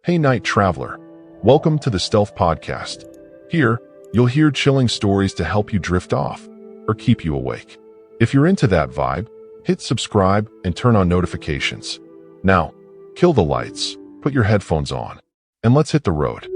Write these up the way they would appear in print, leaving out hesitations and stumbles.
Hey night traveler, welcome to the Stealth Podcast. Here, you'll hear chilling stories to help you drift off or keep you awake. If you're into that vibe, hit subscribe and turn on notifications. Now, kill the lights, put your headphones on, and let's hit the road.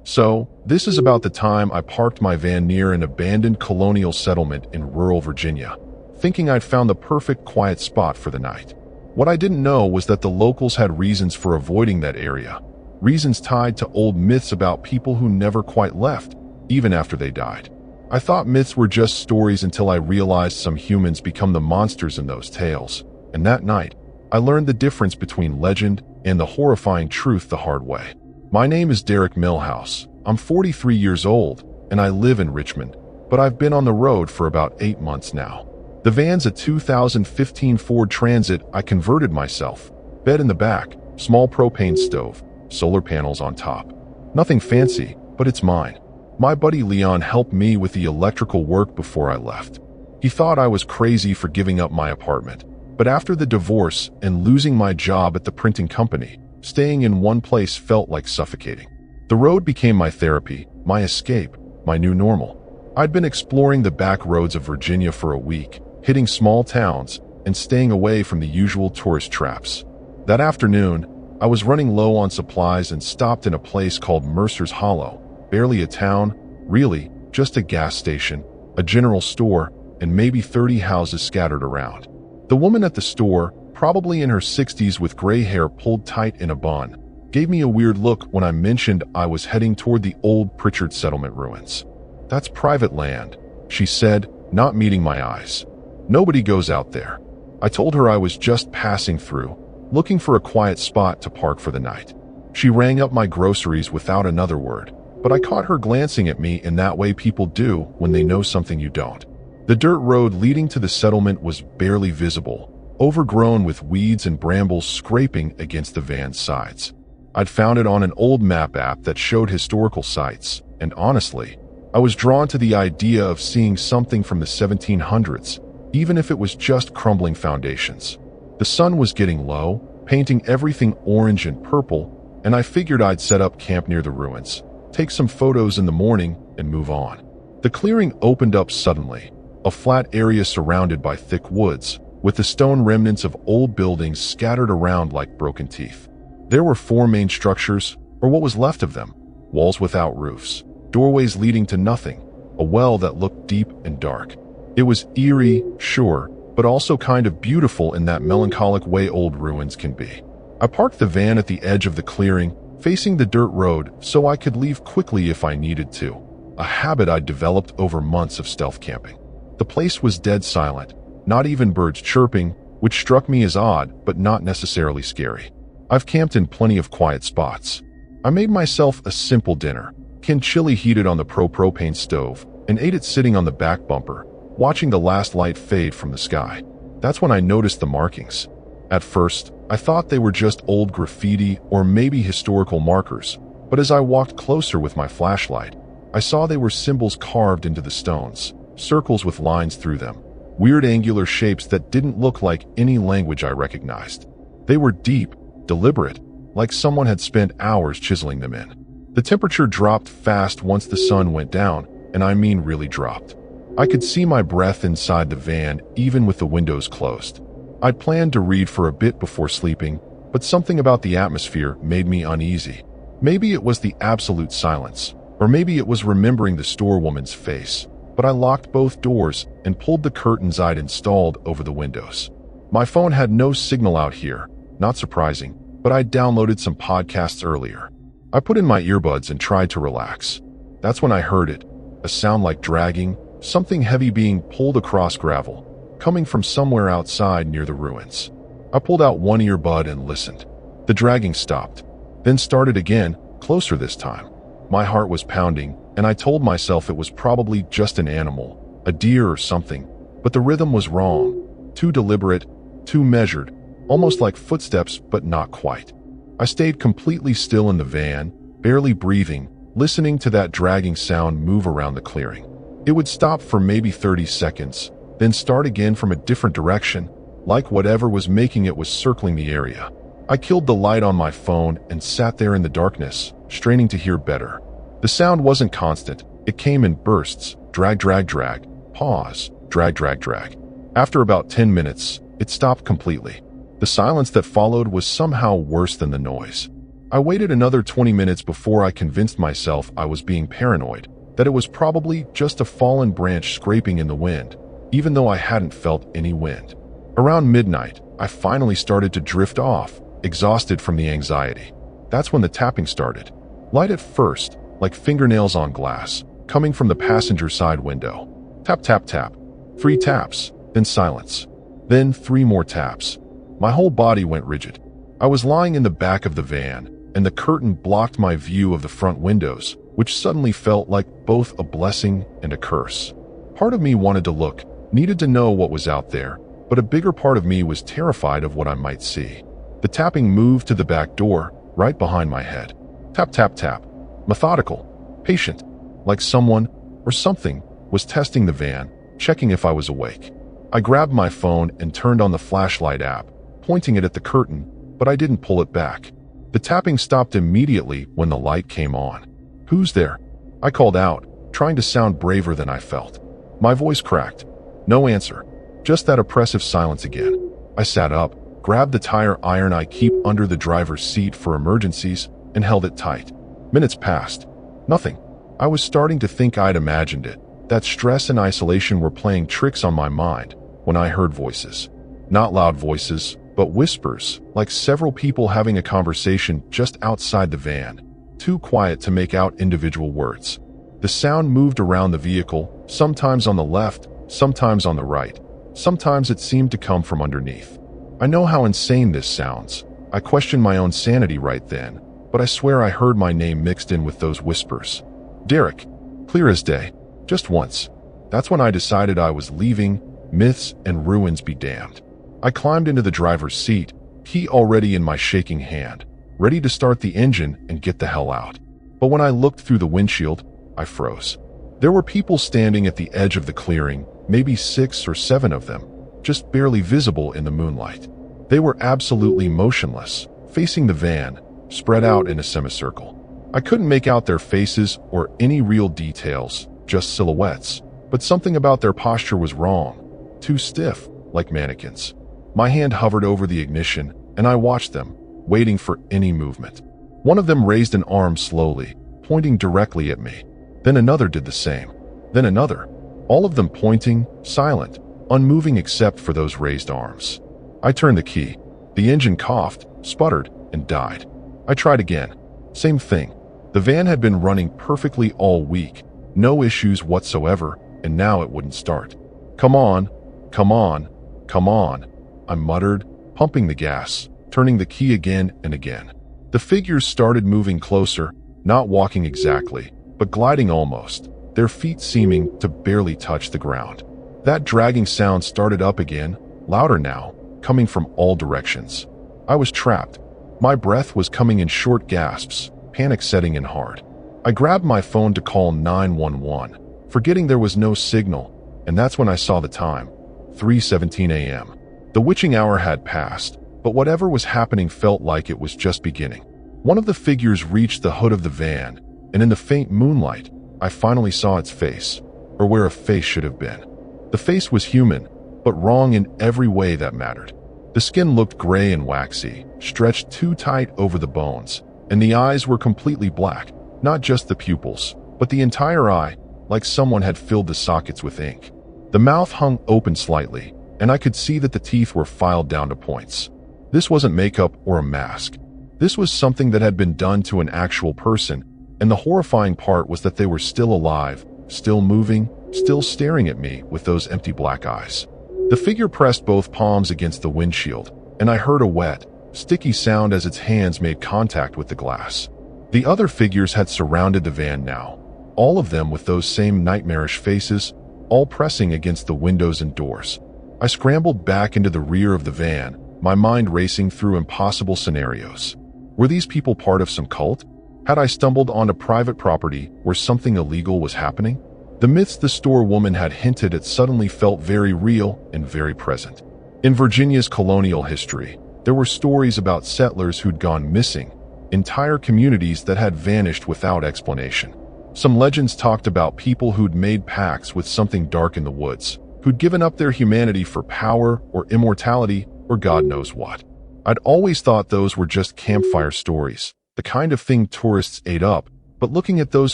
So, this is about the time I parked my van near an abandoned colonial settlement in rural Virginia, thinking I'd found the perfect quiet spot for the night. What I didn't know was that the locals had reasons for avoiding that area, reasons tied to old myths about people who never quite left, even after they died. I thought myths were just stories until I realized some humans become the monsters in those tales, and that night, I learned the difference between legend and the horrifying truth the hard way. My name is Derek Millhouse. I'm 43 years old, and I live in Richmond, but I've been on the road for about 8 months now. The van's a 2015 Ford Transit I converted myself. Bed in the back, small propane stove, solar panels on top. Nothing fancy, but it's mine. My buddy Leon helped me with the electrical work before I left. He thought I was crazy for giving up my apartment, but after the divorce and losing my job at the printing company, staying in one place felt like suffocating. The road became my therapy, my escape, my new normal. I'd been exploring the back roads of Virginia for a week, hitting small towns and staying away from the usual tourist traps. That afternoon, I was running low on supplies and stopped in a place called Mercer's Hollow. Barely a town, really, just a gas station, a general store, and maybe 30 houses scattered around. The woman at the store, probably in her 60s with gray hair pulled tight in a bun, gave me a weird look when I mentioned I was heading toward the old Pritchard settlement ruins. "That's private land," she said, not meeting my eyes. "Nobody goes out there." I told her I was just passing through, looking for a quiet spot to park for the night. She rang up my groceries without another word, but I caught her glancing at me in that way people do when they know something you don't. The dirt road leading to the settlement was barely visible, overgrown with weeds and brambles scraping against the van's sides. I'd found it on an old map app that showed historical sites, and honestly, I was drawn to the idea of seeing something from the 1700s, even if it was just crumbling foundations. The sun was getting low, painting everything orange and purple, and I figured I'd set up camp near the ruins, take some photos in the morning, and move on. The clearing opened up suddenly, a flat area surrounded by thick woods, with the stone remnants of old buildings scattered around like broken teeth. There were 4 main structures, or what was left of them: walls without roofs, doorways leading to nothing, a well that looked deep and dark. It was eerie, sure, but also kind of beautiful in that melancholic way old ruins can be. I parked the van at the edge of the clearing, facing the dirt road so I could leave quickly if I needed to, a habit I'd developed over months of stealth camping. The place was dead silent, not even birds chirping, which struck me as odd but not necessarily scary. I've camped in plenty of quiet spots. I made myself a simple dinner, canned chili heated on the propane stove, and ate it sitting on the back bumper, watching the last light fade from the sky. That's when I noticed the markings. At first, I thought they were just old graffiti or maybe historical markers, but as I walked closer with my flashlight, I saw they were symbols carved into the stones, circles with lines through them, weird angular shapes that didn't look like any language I recognized. They were deep, deliberate, like someone had spent hours chiseling them in. The temperature dropped fast once the sun went down, and I mean really dropped. I could see my breath inside the van even with the windows closed. I'd planned to read for a bit before sleeping, but something about the atmosphere made me uneasy. Maybe it was the absolute silence, or maybe it was remembering the storewoman's face, but I locked both doors and pulled the curtains I'd installed over the windows. My phone had no signal out here, not surprising, but I'd downloaded some podcasts earlier. I put in my earbuds and tried to relax. That's when I heard it, a sound like dragging, something heavy being pulled across gravel, coming from somewhere outside near the ruins. I pulled out one earbud and listened. The dragging stopped, then started again, closer this time. My heart was pounding, and I told myself it was probably just an animal, a deer or something, but the rhythm was wrong, too deliberate, too measured, almost like footsteps but not quite. I stayed completely still in the van, barely breathing, listening to that dragging sound move around the clearing. It would stop for maybe 30 seconds, then start again from a different direction, like whatever was making it was circling the area. I killed the light on my phone and sat there in the darkness, straining to hear better. The sound wasn't constant. It came in bursts. Drag, drag, drag. Pause. Drag, drag, drag. After about 10 minutes, it stopped completely. The silence that followed was somehow worse than the noise. I waited another 20 minutes before I convinced myself I was being paranoid, that it was probably just a fallen branch scraping in the wind, even though I hadn't felt any wind. Around midnight, I finally started to drift off, exhausted from the anxiety. That's when the tapping started. Light at first, like fingernails on glass, coming from the passenger side window. Tap, tap, tap. 3 taps, then silence. Then 3 more taps. My whole body went rigid. I was lying in the back of the van, and the curtain blocked my view of the front windows, which suddenly felt like both a blessing and a curse. Part of me wanted to look, needed to know what was out there, but a bigger part of me was terrified of what I might see. The tapping moved to the back door, right behind my head. Tap, tap, tap. Methodical, patient, like someone or something was testing the van, checking if I was awake. I grabbed my phone and turned on the flashlight app, pointing it at the curtain, but I didn't pull it back. The tapping stopped immediately when the light came on. "Who's there?" I called out, trying to sound braver than I felt. My voice cracked. No answer. Just that oppressive silence again. I sat up, grabbed the tire iron I keep under the driver's seat for emergencies, and held it tight. Minutes passed. Nothing. I was starting to think I'd imagined it, that stress and isolation were playing tricks on my mind, when I heard voices. Not loud voices, but whispers, like several people having a conversation just outside the van, too quiet to make out individual words. The sound moved around the vehicle, sometimes on the left, sometimes on the right. Sometimes it seemed to come from underneath. I know how insane this sounds. I questioned my own sanity right then, but I swear I heard my name mixed in with those whispers. Derek. Clear as day. Just once. That's when I decided I was leaving. Myths and ruins be damned. I climbed into the driver's seat, key already in my shaking hand, ready to start the engine and get the hell out. But when I looked through the windshield, I froze. There were people standing at the edge of the clearing, maybe 6 or 7 of them, just barely visible in the moonlight. They were absolutely motionless, facing the van, spread out in a semicircle. I couldn't make out their faces or any real details, just silhouettes, but something about their posture was wrong. Too stiff, like mannequins. My hand hovered over the ignition, and I watched them, waiting for any movement. One of them raised an arm slowly, pointing directly at me. Then another did the same. Then another. All of them pointing, silent, unmoving except for those raised arms. I turned the key. The engine coughed, sputtered, and died. I tried again. Same thing. The van had been running perfectly all week, no issues whatsoever, and now it wouldn't start. Come on, come on, come on, I muttered, pumping the gas, turning the key again and again. The figures started moving closer, not walking exactly, but gliding almost, their feet seeming to barely touch the ground. That dragging sound started up again, louder now, coming from all directions. I was trapped. My breath was coming in short gasps, panic setting in hard. I grabbed my phone to call 911, forgetting there was no signal, and that's when I saw the time, 3:17 a.m. The witching hour had passed, but whatever was happening felt like it was just beginning. One of the figures reached the hood of the van, and in the faint moonlight, I finally saw its face, or where a face should have been. The face was human, but wrong in every way that mattered. The skin looked gray and waxy, stretched too tight over the bones, and the eyes were completely black, not just the pupils, but the entire eye, like someone had filled the sockets with ink. The mouth hung open slightly, and I could see that the teeth were filed down to points. This wasn't makeup or a mask. This was something that had been done to an actual person, and the horrifying part was that they were still alive, still moving, still staring at me with those empty black eyes. The figure pressed both palms against the windshield, and I heard a wet, sticky sound as its hands made contact with the glass. The other figures had surrounded the van now, all of them with those same nightmarish faces, all pressing against the windows and doors. I scrambled back into the rear of the van, my mind racing through impossible scenarios. Were these people part of some cult? Had I stumbled onto private property where something illegal was happening? The myths the store woman had hinted at suddenly felt very real and very present. In Virginia's colonial history, There were stories about settlers who'd gone missing, entire communities that had vanished without explanation. Some legends talked about people who'd made pacts with something dark in the woods, who'd given up their humanity for power or immortality or God knows what. I'd always thought those were just campfire stories, the kind of thing tourists ate up, but looking at those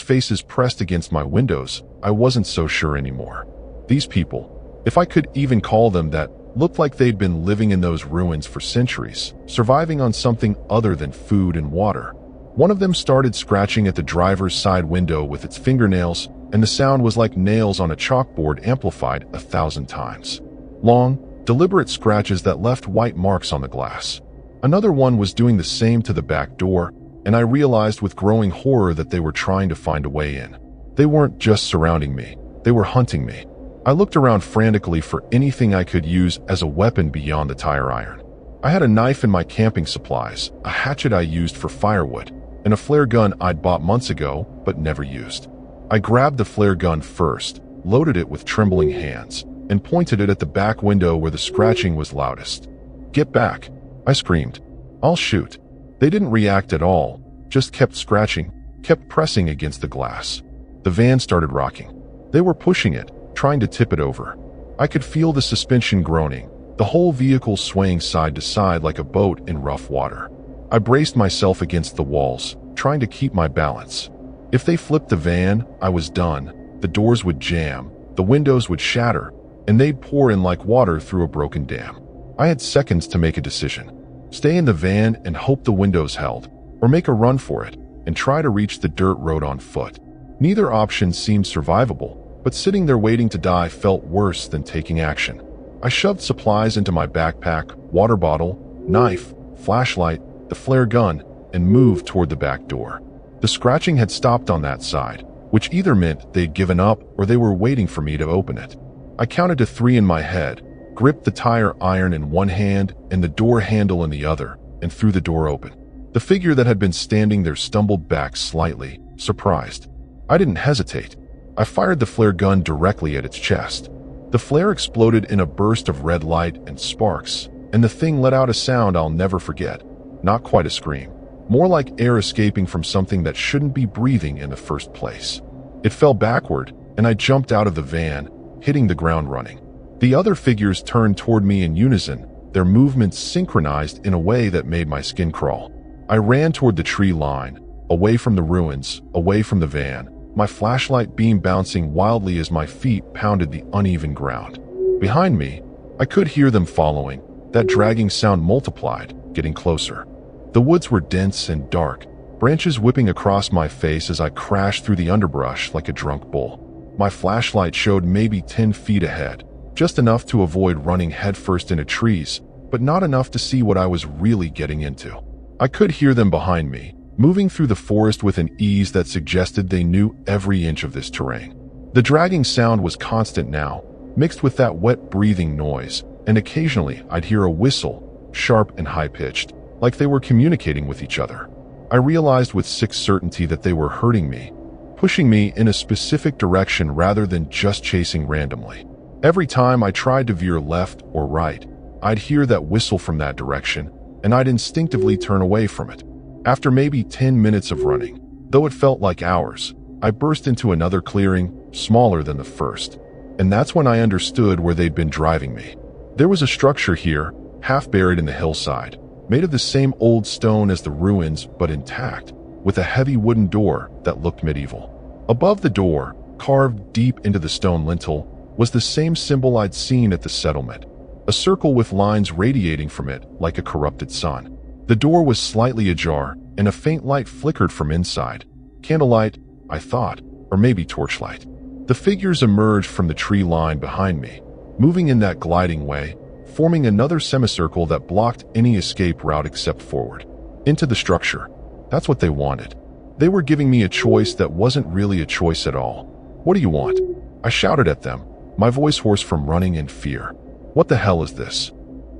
faces pressed against my windows, I wasn't so sure anymore. These people, if I could even call them that, looked like they'd been living in those ruins for centuries, surviving on something other than food and water. One of them started scratching at the driver's side window with its fingernails, and the sound was like nails on a chalkboard amplified 1,000 times. Long, deliberate scratches that left white marks on the glass. Another one was doing the same to the back door, and I realized with growing horror that they were trying to find a way in. They weren't just surrounding me, they were hunting me. I looked around frantically for anything I could use as a weapon beyond the tire iron. I had a knife in my camping supplies, a hatchet I used for firewood, and a flare gun I'd bought months ago but never used. I grabbed the flare gun first, loaded it with trembling hands, and pointed it at the back window where the scratching was loudest. "Get back," I screamed. "I'll shoot." They didn't react at all, just kept scratching, kept pressing against the glass. The van started rocking. They were pushing it, trying to tip it over. I could feel the suspension groaning, the whole vehicle swaying side to side like a boat in rough water. I braced myself against the walls, trying to keep my balance. If they flipped the van, I was done. The doors would jam, the windows would shatter, and they'd pour in like water through a broken dam. I had seconds to make a decision. Stay in the van and hope the windows held, or make a run for it and try to reach the dirt road on foot. Neither option seemed survivable, but sitting there waiting to die felt worse than taking action. I shoved supplies into my backpack, water bottle, knife, flashlight, the flare gun, and moved toward the back door. The scratching had stopped on that side, which either meant they'd given up or they were waiting for me to open it. I counted to 3 in my head, gripped the tire iron in one hand and the door handle in the other, and threw the door open. The figure that had been standing there stumbled back slightly, surprised. I didn't hesitate. I fired the flare gun directly at its chest. The flare exploded in a burst of red light and sparks, and the thing let out a sound I'll never forget. Not quite a scream, more like air escaping from something that shouldn't be breathing in the first place. It fell backward, and I jumped out of the van, hitting the ground running. The other figures turned toward me in unison, their movements synchronized in a way that made my skin crawl. I ran toward the tree line, away from the ruins, away from the van, my flashlight beam bouncing wildly as my feet pounded the uneven ground. Behind me, I could hear them following, that dragging sound multiplied, getting closer. The woods were dense and dark, branches whipping across my face as I crashed through the underbrush like a drunk bull. My flashlight showed maybe 10 feet ahead, just enough to avoid running headfirst into trees, but not enough to see what I was really getting into. I could hear them behind me, moving through the forest with an ease that suggested they knew every inch of this terrain. The dragging sound was constant now, mixed with that wet breathing noise, and occasionally I'd hear a whistle, sharp and high-pitched, like they were communicating with each other. I realized with sick certainty that they were hurting me, pushing me in a specific direction rather than just chasing randomly. Every time I tried to veer left or right, I'd hear that whistle from that direction, and I'd instinctively turn away from it. After maybe 10 minutes of running, though it felt like hours, I burst into another clearing, smaller than the first. And that's when I understood where they'd been driving me. There was a structure here, half buried in the hillside, made of the same old stone as the ruins but intact, with a heavy wooden door that looked medieval. Above the door, carved deep into the stone lintel, was the same symbol I'd seen at the settlement, a circle with lines radiating from it like a corrupted sun. The door was slightly ajar, and a faint light flickered from inside. Candlelight, I thought, or maybe torchlight. The figures emerged from the tree line behind me, moving in that gliding way, forming another semicircle that blocked any escape route except forward. Into the structure. That's what they wanted. They were giving me a choice that wasn't really a choice at all. "What do you want?" I shouted at them, my voice hoarse from running and fear. "What the hell is this?"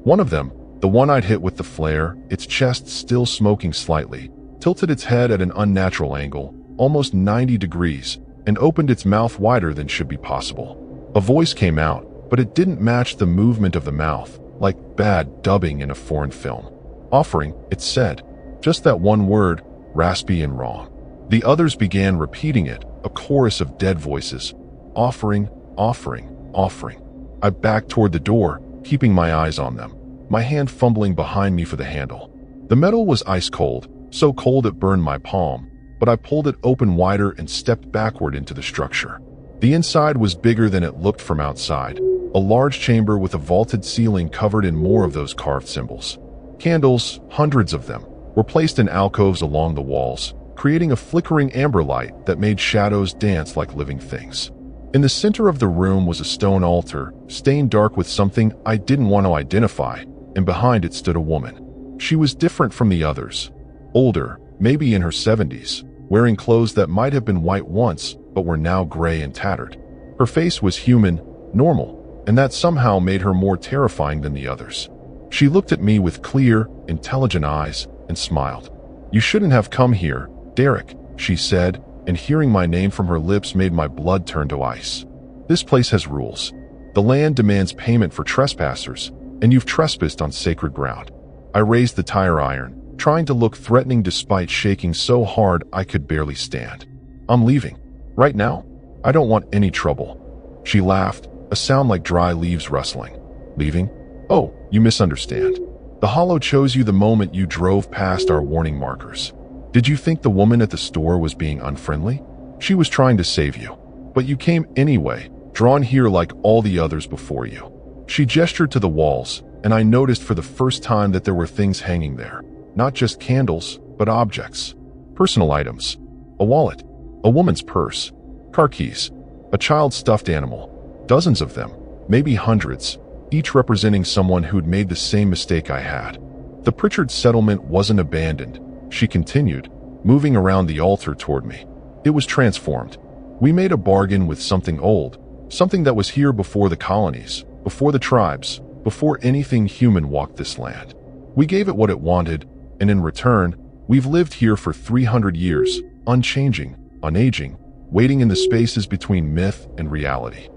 One of them, the one I'd hit with the flare, its chest still smoking slightly, tilted its head at an unnatural angle, almost 90 degrees, and opened its mouth wider than should be possible. A voice came out, but it didn't match the movement of the mouth, like bad dubbing in a foreign film. Offering, it said. Just that one word, raspy and wrong. The others began repeating it, a chorus of dead voices. Offering, offering, offering. I backed toward the door, keeping my eyes on them, my hand fumbling behind me for the handle. The metal was ice cold, so cold it burned my palm, but I pulled it open wider and stepped backward into the structure. The inside was bigger than it looked from outside, a large chamber with a vaulted ceiling covered in more of those carved symbols. Candles, hundreds of them, were placed in alcoves along the walls, creating a flickering amber light that made shadows dance like living things. In the center of the room was a stone altar, stained dark with something I didn't want to identify, and behind it stood a woman. She was different from the others. Older, maybe in her 70s, wearing clothes that might have been white once, but were now gray and tattered. Her face was human, normal, and that somehow made her more terrifying than the others. She looked at me with clear, intelligent eyes and smiled. "You shouldn't have come here, Derek," she said, and hearing my name from her lips made my blood turn to ice. "This place has rules. The land demands payment for trespassers, and you've trespassed on sacred ground." I raised the tire iron, trying to look threatening despite shaking so hard I could barely stand. "I'm leaving. Right now? I don't want any trouble." She laughed, a sound like dry leaves rustling. "Leaving? Oh, you misunderstand. The Hollow chose you the moment you drove past our warning markers. Did you think the woman at the store was being unfriendly? She was trying to save you. But you came anyway, drawn here like all the others before you." She gestured to the walls, and I noticed for the first time that there were things hanging there. Not just candles, but objects. Personal items. A wallet. A woman's purse. Car keys. A child's stuffed animal. Dozens of them, maybe hundreds, each representing someone who'd made the same mistake I had. The Pritchard settlement wasn't abandoned, she continued, moving around the altar toward me. It was transformed. We made a bargain with something old, something that was here before the colonies, before the tribes, before anything human walked this land. We gave it what it wanted, and in return, we've lived here for 300 years, unchanging, unaging, waiting in the spaces between myth and reality.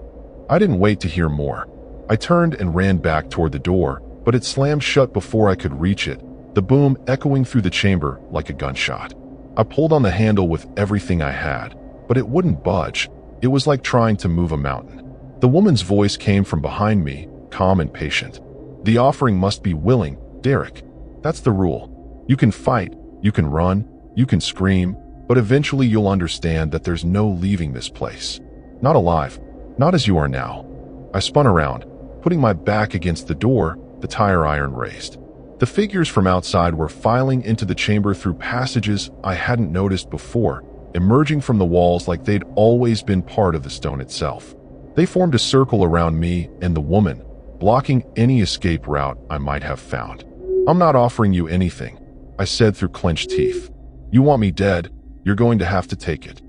I didn't wait to hear more. I turned and ran back toward the door, but it slammed shut before I could reach it, the boom echoing through the chamber like a gunshot. I pulled on the handle with everything I had, but it wouldn't budge. It was like trying to move a mountain. The woman's voice came from behind me, calm and patient. "The offering must be willing, Derek. That's the rule. You can fight, you can run, you can scream, but eventually you'll understand that there's no leaving this place. Not alive, not as you are now." I spun around, putting my back against the door, the tire iron raised. The figures from outside were filing into the chamber through passages I hadn't noticed before, emerging from the walls like they'd always been part of the stone itself. They formed a circle around me and the woman, blocking any escape route I might have found. "I'm not offering you anything," I said through clenched teeth. "You want me dead, you're going to have to take it."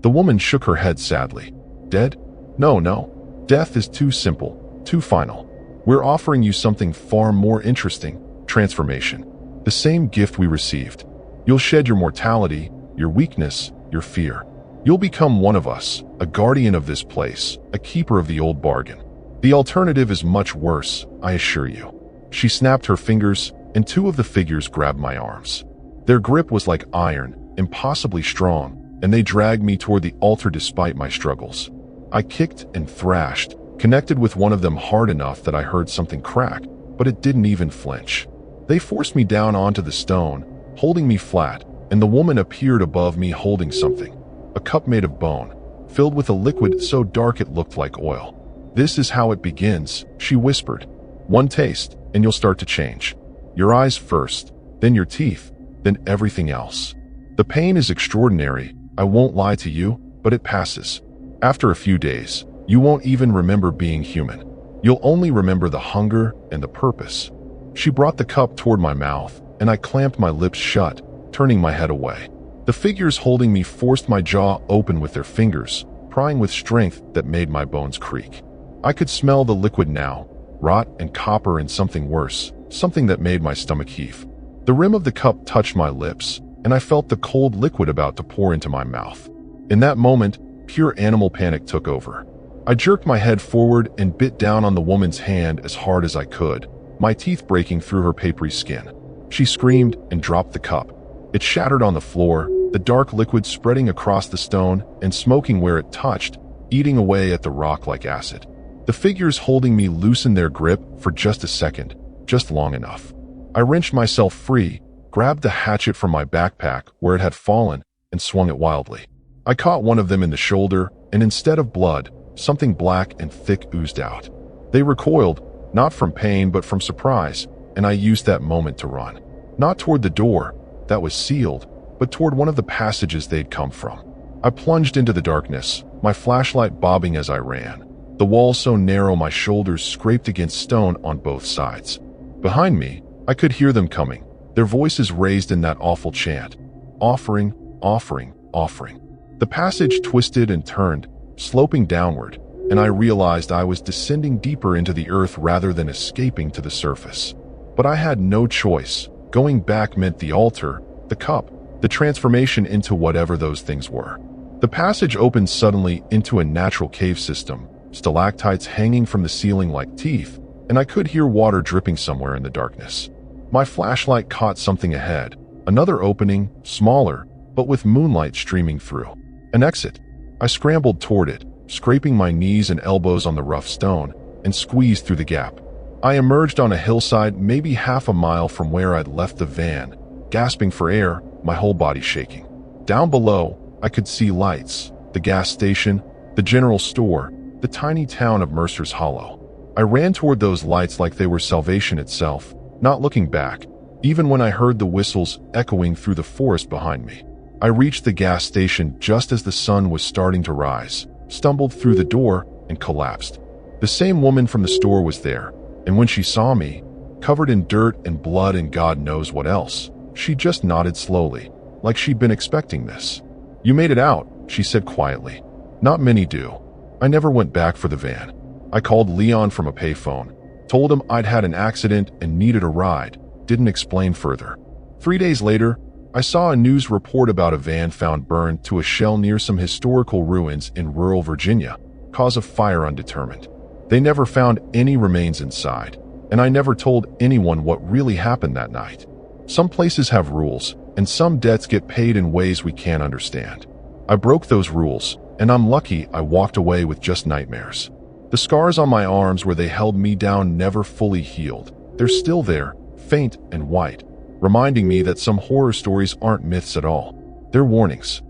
The woman shook her head sadly. "Dead? No. Death is too simple, too final. We're offering you something far more interesting, transformation. The same gift we received. You'll shed your mortality, your weakness, your fear. You'll become one of us, a guardian of this place, a keeper of the old bargain. The alternative is much worse, I assure you." She snapped her fingers, and two of the figures grabbed my arms. Their grip was like iron, impossibly strong, and they dragged me toward the altar despite my struggles. I kicked and thrashed, connected with one of them hard enough that I heard something crack, but it didn't even flinch. They forced me down onto the stone, holding me flat, and the woman appeared above me holding something. A cup made of bone, filled with a liquid so dark it looked like oil. "This is how it begins," she whispered. "One taste, and you'll start to change. Your eyes first, then your teeth, then everything else. The pain is extraordinary, I won't lie to you, but it passes. After a few days, you won't even remember being human. You'll only remember the hunger and the purpose." She brought the cup toward my mouth, and I clamped my lips shut, turning my head away. The figures holding me forced my jaw open with their fingers, prying with strength that made my bones creak. I could smell the liquid now, rot and copper and something worse, something that made my stomach heave. The rim of the cup touched my lips, and I felt the cold liquid about to pour into my mouth. In that moment, pure animal panic took over. I jerked my head forward and bit down on the woman's hand as hard as I could, my teeth breaking through her papery skin. She screamed and dropped the cup. It shattered on the floor, the dark liquid spreading across the stone and smoking where it touched, eating away at the rock like acid. The figures holding me loosened their grip for just a second, just long enough. I wrenched myself free, grabbed the hatchet from my backpack where it had fallen, and swung it wildly. I caught one of them in the shoulder, and instead of blood, something black and thick oozed out. They recoiled, not from pain but from surprise, and I used that moment to run. Not toward the door, that was sealed, but toward one of the passages they'd come from. I plunged into the darkness, my flashlight bobbing as I ran. The walls so narrow my shoulders scraped against stone on both sides. Behind me, I could hear them coming, their voices raised in that awful chant. Offering, offering, offering. The passage twisted and turned, sloping downward, and I realized I was descending deeper into the earth rather than escaping to the surface. But I had no choice. Going back meant the altar, the cup, the transformation into whatever those things were. The passage opened suddenly into a natural cave system, stalactites hanging from the ceiling like teeth, and I could hear water dripping somewhere in the darkness. My flashlight caught something ahead, another opening, smaller, but with moonlight streaming through. An exit. I scrambled toward it, scraping my knees and elbows on the rough stone, and squeezed through the gap. I emerged on a hillside maybe half a mile from where I'd left the van, gasping for air, my whole body shaking. Down below, I could see lights, the gas station, the general store, the tiny town of Mercer's Hollow. I ran toward those lights like they were salvation itself, not looking back, even when I heard the whistles echoing through the forest behind me. I reached the gas station just as the sun was starting to rise, stumbled through the door, and collapsed. The same woman from the store was there, and when she saw me, covered in dirt and blood and God knows what else, she just nodded slowly, like she'd been expecting this. "You made it out," she said quietly. "Not many do." I never went back for the van. I called Leon from a payphone, told him I'd had an accident and needed a ride, didn't explain further. 3 days later, I saw a news report about a van found burned to a shell near some historical ruins in rural Virginia, cause of fire undetermined. They never found any remains inside, and I never told anyone what really happened that night. Some places have rules, and some debts get paid in ways we can't understand. I broke those rules, and I'm lucky I walked away with just nightmares. The scars on my arms where they held me down never fully healed. They're still there, faint and white, reminding me that some horror stories aren't myths at all. They're warnings.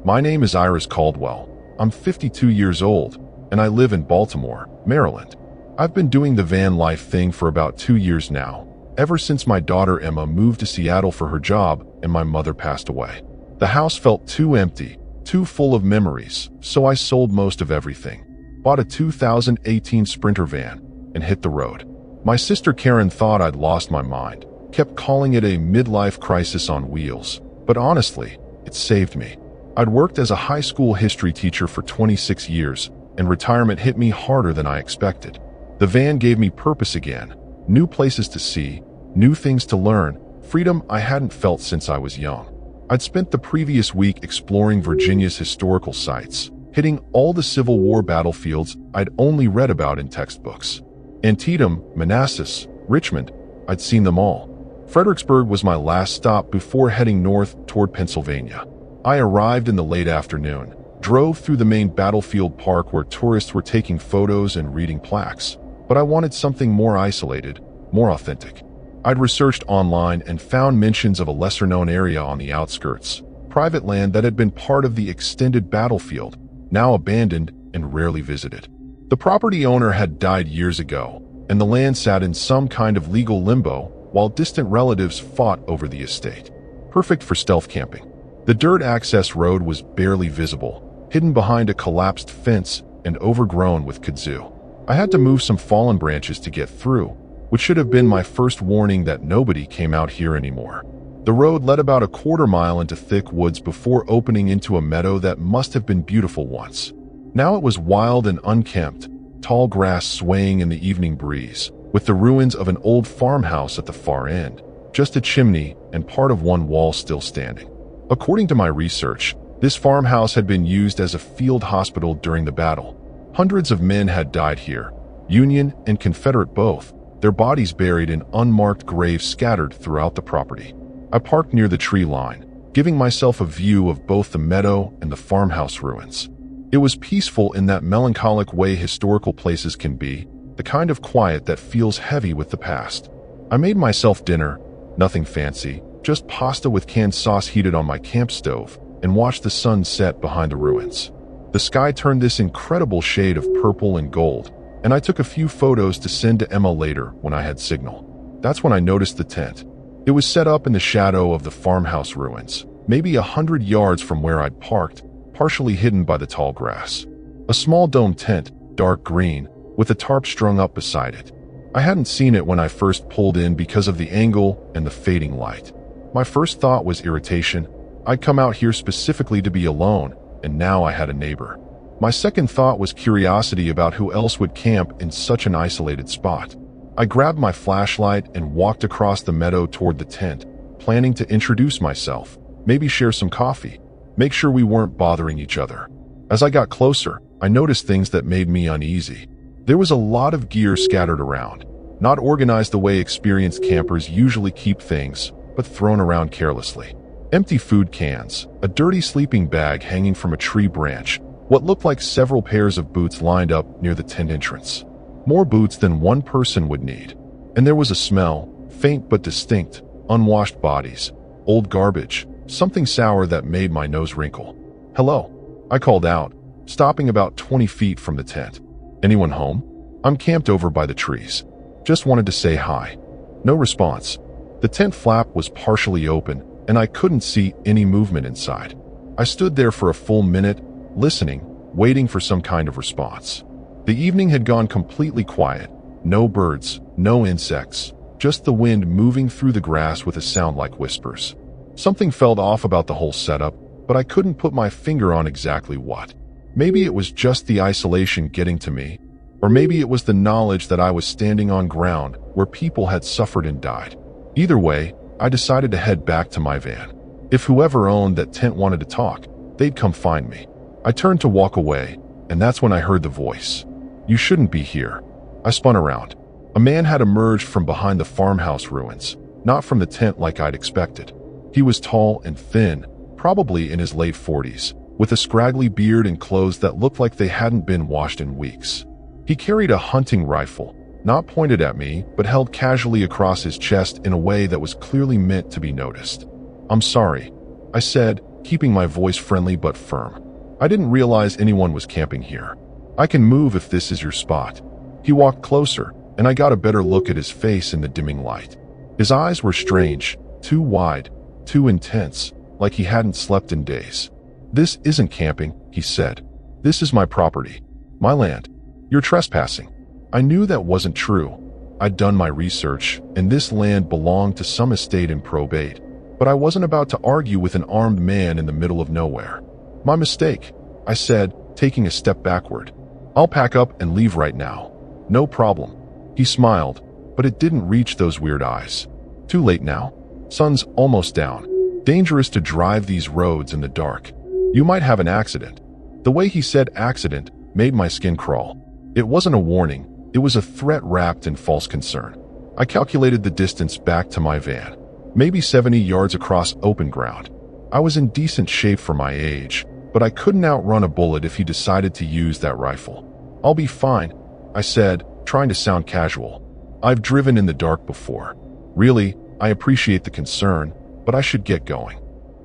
My name is Iris Caldwell. I'm 52 years old, and I live in Baltimore, Maryland. I've been doing the van life thing for about 2 years now, ever since my daughter Emma moved to Seattle for her job and my mother passed away. The house felt too empty, too full of memories, so I sold most of everything, bought a 2018 Sprinter van, and hit the road. My sister Karen thought I'd lost my mind, kept calling it a midlife crisis on wheels, but honestly, it saved me. I'd worked as a high school history teacher for 26 years, and retirement hit me harder than I expected. The van gave me purpose again, new places to see, new things to learn, freedom I hadn't felt since I was young. I'd spent the previous week exploring Virginia's historical sites, hitting all the Civil War battlefields I'd only read about in textbooks. Antietam, Manassas, Richmond, I'd seen them all. Fredericksburg was my last stop before heading north toward Pennsylvania. I arrived in the late afternoon, drove through the main battlefield park where tourists were taking photos and reading plaques, but I wanted something more isolated, more authentic. I'd researched online and found mentions of a lesser-known area on the outskirts, private land that had been part of the extended battlefield, now abandoned and rarely visited. The property owner had died years ago, and the land sat in some kind of legal limbo while distant relatives fought over the estate. Perfect for stealth camping. The dirt access road was barely visible, hidden behind a collapsed fence and overgrown with kudzu. I had to move some fallen branches to get through, which should have been my first warning that nobody came out here anymore. The road led about a quarter mile into thick woods before opening into a meadow that must have been beautiful once. Now it was wild and unkempt, tall grass swaying in the evening breeze, with the ruins of an old farmhouse at the far end, just a chimney and part of one wall still standing. According to my research, this farmhouse had been used as a field hospital during the battle. Hundreds of men had died here, Union and Confederate both, their bodies buried in unmarked graves scattered throughout the property. I parked near the tree line, giving myself a view of both the meadow and the farmhouse ruins. It was peaceful in that melancholic way historical places can be, the kind of quiet that feels heavy with the past. I made myself dinner, nothing fancy, just pasta with canned sauce heated on my camp stove, and watched the sun set behind the ruins. The sky turned this incredible shade of purple and gold, and I took a few photos to send to Emma later when I had signal. That's when I noticed the tent. It was set up in the shadow of the farmhouse ruins, maybe 100 yards from where I'd parked, partially hidden by the tall grass. A small domed tent, dark green, with a tarp strung up beside it. I hadn't seen it when I first pulled in because of the angle and the fading light. My first thought was irritation. I'd come out here specifically to be alone, and now I had a neighbor. My second thought was curiosity about who else would camp in such an isolated spot. I grabbed my flashlight and walked across the meadow toward the tent, planning to introduce myself, maybe share some coffee, make sure we weren't bothering each other. As I got closer, I noticed things that made me uneasy. There was a lot of gear scattered around, not organized the way experienced campers usually keep things, but thrown around carelessly. Empty food cans, a dirty sleeping bag hanging from a tree branch, what looked like several pairs of boots lined up near the tent entrance. More boots than one person would need. And there was a smell, faint but distinct, unwashed bodies, old garbage, something sour that made my nose wrinkle. "Hello," I called out, stopping about 20 feet from the tent. "Anyone home?" "I'm camped over by the trees. Just wanted to say hi." No response. The tent flap was partially open, and I couldn't see any movement inside. I stood there for a full minute, listening, waiting for some kind of response. The evening had gone completely quiet. No birds, no insects, just the wind moving through the grass with a sound like whispers. Something felt off about the whole setup, but I couldn't put my finger on exactly what. Maybe it was just the isolation getting to me, or maybe it was the knowledge that I was standing on ground where people had suffered and died. Either way, I decided to head back to my van. If whoever owned that tent wanted to talk, they'd come find me. I turned to walk away, and that's when I heard the voice. "You shouldn't be here." I spun around. A man had emerged from behind the farmhouse ruins, not from the tent like I'd expected. He was tall and thin, probably in his late 40s, with a scraggly beard and clothes that looked like they hadn't been washed in weeks. He carried a hunting rifle, not pointed at me, but held casually across his chest in a way that was clearly meant to be noticed. "I'm sorry," I said, keeping my voice friendly but firm. "I didn't realize anyone was camping here. I can move if this is your spot." He walked closer, and I got a better look at his face in the dimming light. His eyes were strange, too wide, too intense, like he hadn't slept in days. "This isn't camping," he said. "This is my property. My land. You're trespassing." I knew that wasn't true. I'd done my research, and this land belonged to some estate in probate. But I wasn't about to argue with an armed man in the middle of nowhere. "My mistake," I said, taking a step backward. "I'll pack up and leave right now." "No problem." He smiled, but it didn't reach those weird eyes. "Too late now. Sun's almost down. Dangerous to drive these roads in the dark. You might have an accident." The way he said accident made my skin crawl. It wasn't a warning. It was a threat wrapped in false concern. I calculated the distance back to my van. Maybe 70 yards across open ground. I was in decent shape for my age, but I couldn't outrun a bullet if he decided to use that rifle. "I'll be fine," I said, trying to sound casual. "I've driven in the dark before. Really, I appreciate the concern, but I should get going."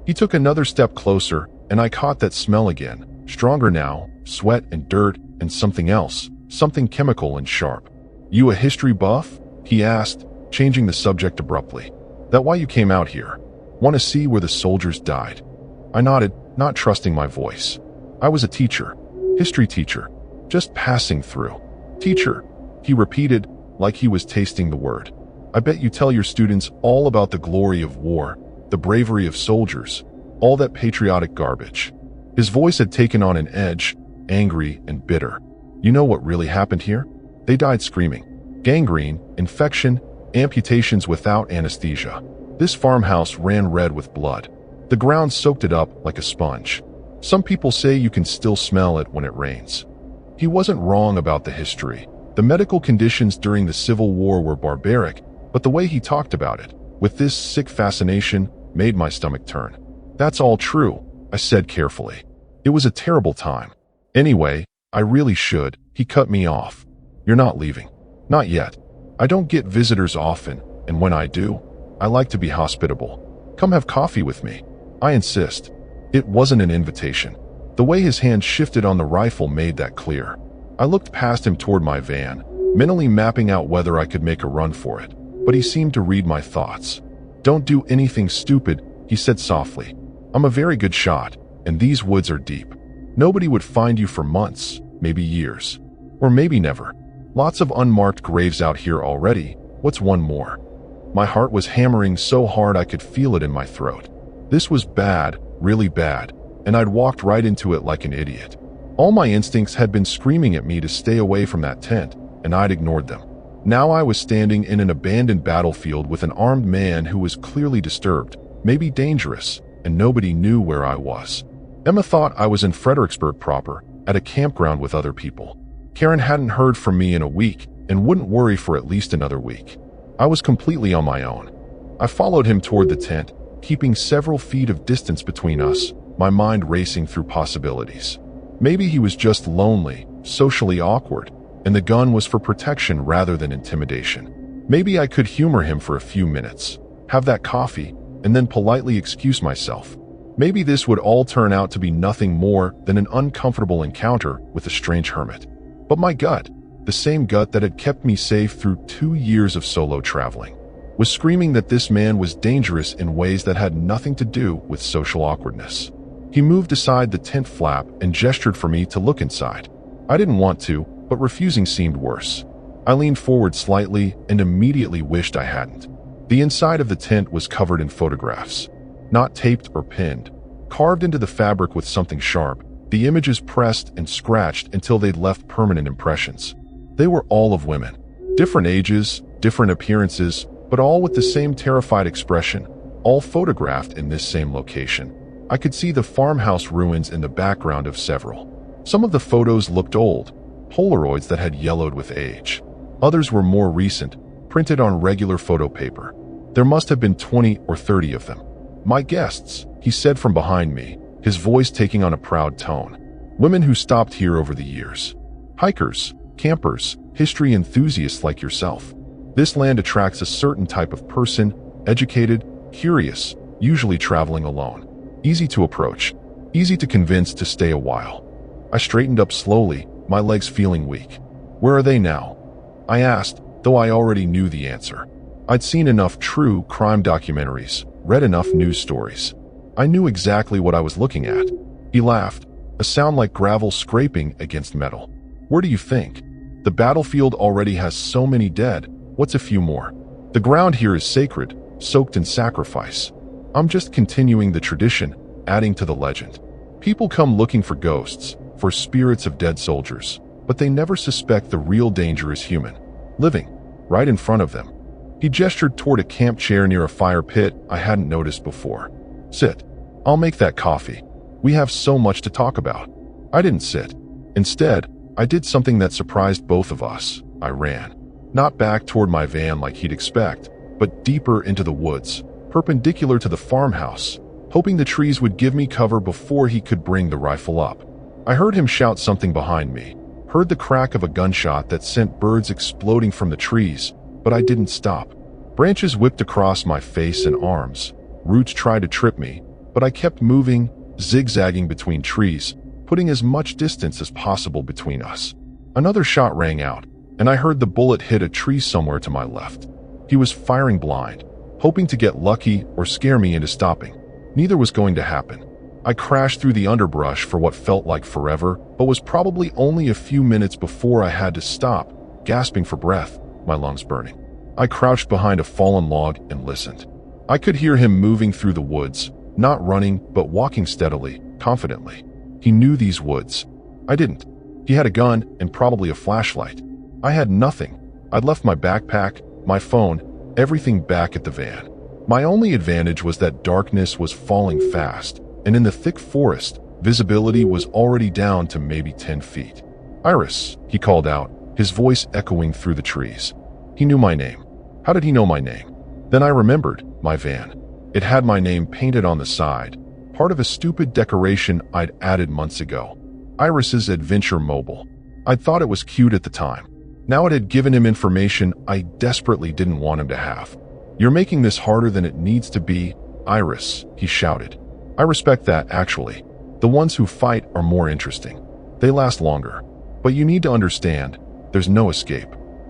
He took another step closer, and I caught that smell again, stronger now, sweat and dirt and something else, something chemical and sharp. "You a history buff?" he asked, changing the subject abruptly. "That why you came out here? Want to see where the soldiers died?" I nodded, not trusting my voice. "I was a teacher. History teacher. Just passing through." "Teacher," he repeated, like he was tasting the word. "I bet you tell your students all about the glory of war, the bravery of soldiers, all that patriotic garbage." His voice had taken on an edge, angry and bitter. "You know what really happened here? They died screaming. Gangrene, infection, amputations without anesthesia. This farmhouse ran red with blood. The ground soaked it up like a sponge. Some people say you can still smell it when it rains. He wasn't wrong about the history. The medical conditions during the Civil War were barbaric, but the way he talked about it, with this sick fascination, made my stomach turn. That's all true, I said carefully. It was a terrible time. Anyway, I really should. He cut me off. You're not leaving. Not yet. I don't get visitors often, and when I do, I like to be hospitable. Come have coffee with me. I insist. It wasn't an invitation. The way his hand shifted on the rifle made that clear. I looked past him toward my van, mentally mapping out whether I could make a run for it, but he seemed to read my thoughts. Don't do anything stupid, he said softly. I'm a very good shot, and these woods are deep. Nobody would find you for months, maybe years. Or maybe never. Lots of unmarked graves out here already. What's one more? My heart was hammering so hard I could feel it in my throat. This was bad, really bad, and I'd walked right into it like an idiot. All my instincts had been screaming at me to stay away from that tent, and I'd ignored them. Now I was standing in an abandoned battlefield with an armed man who was clearly disturbed, maybe dangerous, and nobody knew where I was. Emma thought I was in Fredericksburg proper, at a campground with other people. Karen hadn't heard from me in a week and wouldn't worry for at least another week. I was completely on my own. I followed him toward the tent, keeping several feet of distance between us, my mind racing through possibilities. Maybe he was just lonely, socially awkward, and the gun was for protection rather than intimidation. Maybe I could humor him for a few minutes, have that coffee, and then politely excuse myself. Maybe this would all turn out to be nothing more than an uncomfortable encounter with a strange hermit. But my gut, the same gut that had kept me safe through 2 years of solo traveling, was screaming that this man was dangerous in ways that had nothing to do with social awkwardness. He moved aside the tent flap and gestured for me to look inside. I didn't want to, but refusing seemed worse. I leaned forward slightly and immediately wished I hadn't. The inside of the tent was covered in photographs. Not taped or pinned, carved into the fabric with something sharp, the images pressed and scratched until they'd left permanent impressions. They were all of women. Different ages, different appearances, but all with the same terrified expression, all photographed in this same location. I could see the farmhouse ruins in the background of several. Some of the photos looked old, Polaroids that had yellowed with age. Others were more recent, printed on regular photo paper. There must have been 20 or 30 of them. My guests, he said from behind me, his voice taking on a proud tone. Women who stopped here over the years. Hikers, campers, history enthusiasts like yourself. This land attracts a certain type of person, educated, curious, usually traveling alone. Easy to approach, easy to convince to stay a while. I straightened up slowly, my legs feeling weak. Where are they now? I asked, though I already knew the answer. I'd seen enough true crime documentaries, read enough news stories. I knew exactly what I was looking at. He laughed, a sound like gravel scraping against metal. Where do you think? The battlefield already has so many dead. What's a few more? The ground here is sacred, soaked in sacrifice. I'm just continuing the tradition, adding to the legend. People come looking for ghosts, for spirits of dead soldiers, but they never suspect the real danger is human, living, right in front of them. He gestured toward a camp chair near a fire pit I hadn't noticed before. Sit. I'll make that coffee. We have so much to talk about. I didn't sit. Instead, I did something that surprised both of us. I ran. Not back toward my van like he'd expect, but deeper into the woods, perpendicular to the farmhouse, hoping the trees would give me cover before he could bring the rifle up. I heard him shout something behind me, heard the crack of a gunshot that sent birds exploding from the trees, but I didn't stop. Branches whipped across my face and arms. Roots tried to trip me, but I kept moving, zigzagging between trees, putting as much distance as possible between us. Another shot rang out, and I heard the bullet hit a tree somewhere to my left. He was firing blind, hoping to get lucky or scare me into stopping. Neither was going to happen. I crashed through the underbrush for what felt like forever, but was probably only a few minutes before I had to stop, gasping for breath, my lungs burning. I crouched behind a fallen log and listened. I could hear him moving through the woods, not running, but walking steadily, confidently. He knew these woods. I didn't. He had a gun and probably a flashlight. I had nothing. I'd left my backpack, my phone, everything back at the van. My only advantage was that darkness was falling fast, and in the thick forest, visibility was already down to maybe 10 feet. "Iris," he called out, his voice echoing through the trees. He knew my name. How did he know my name? Then I remembered my van. It had my name painted on the side, part of a stupid decoration I'd added months ago. Iris's Adventure Mobile. I'd thought it was cute at the time. Now it had given him information I desperately didn't want him to have. "You're making this harder than it needs to be, Iris," he shouted. "I respect that, actually. The ones who fight are more interesting. They last longer. But you need to understand, there's no escape.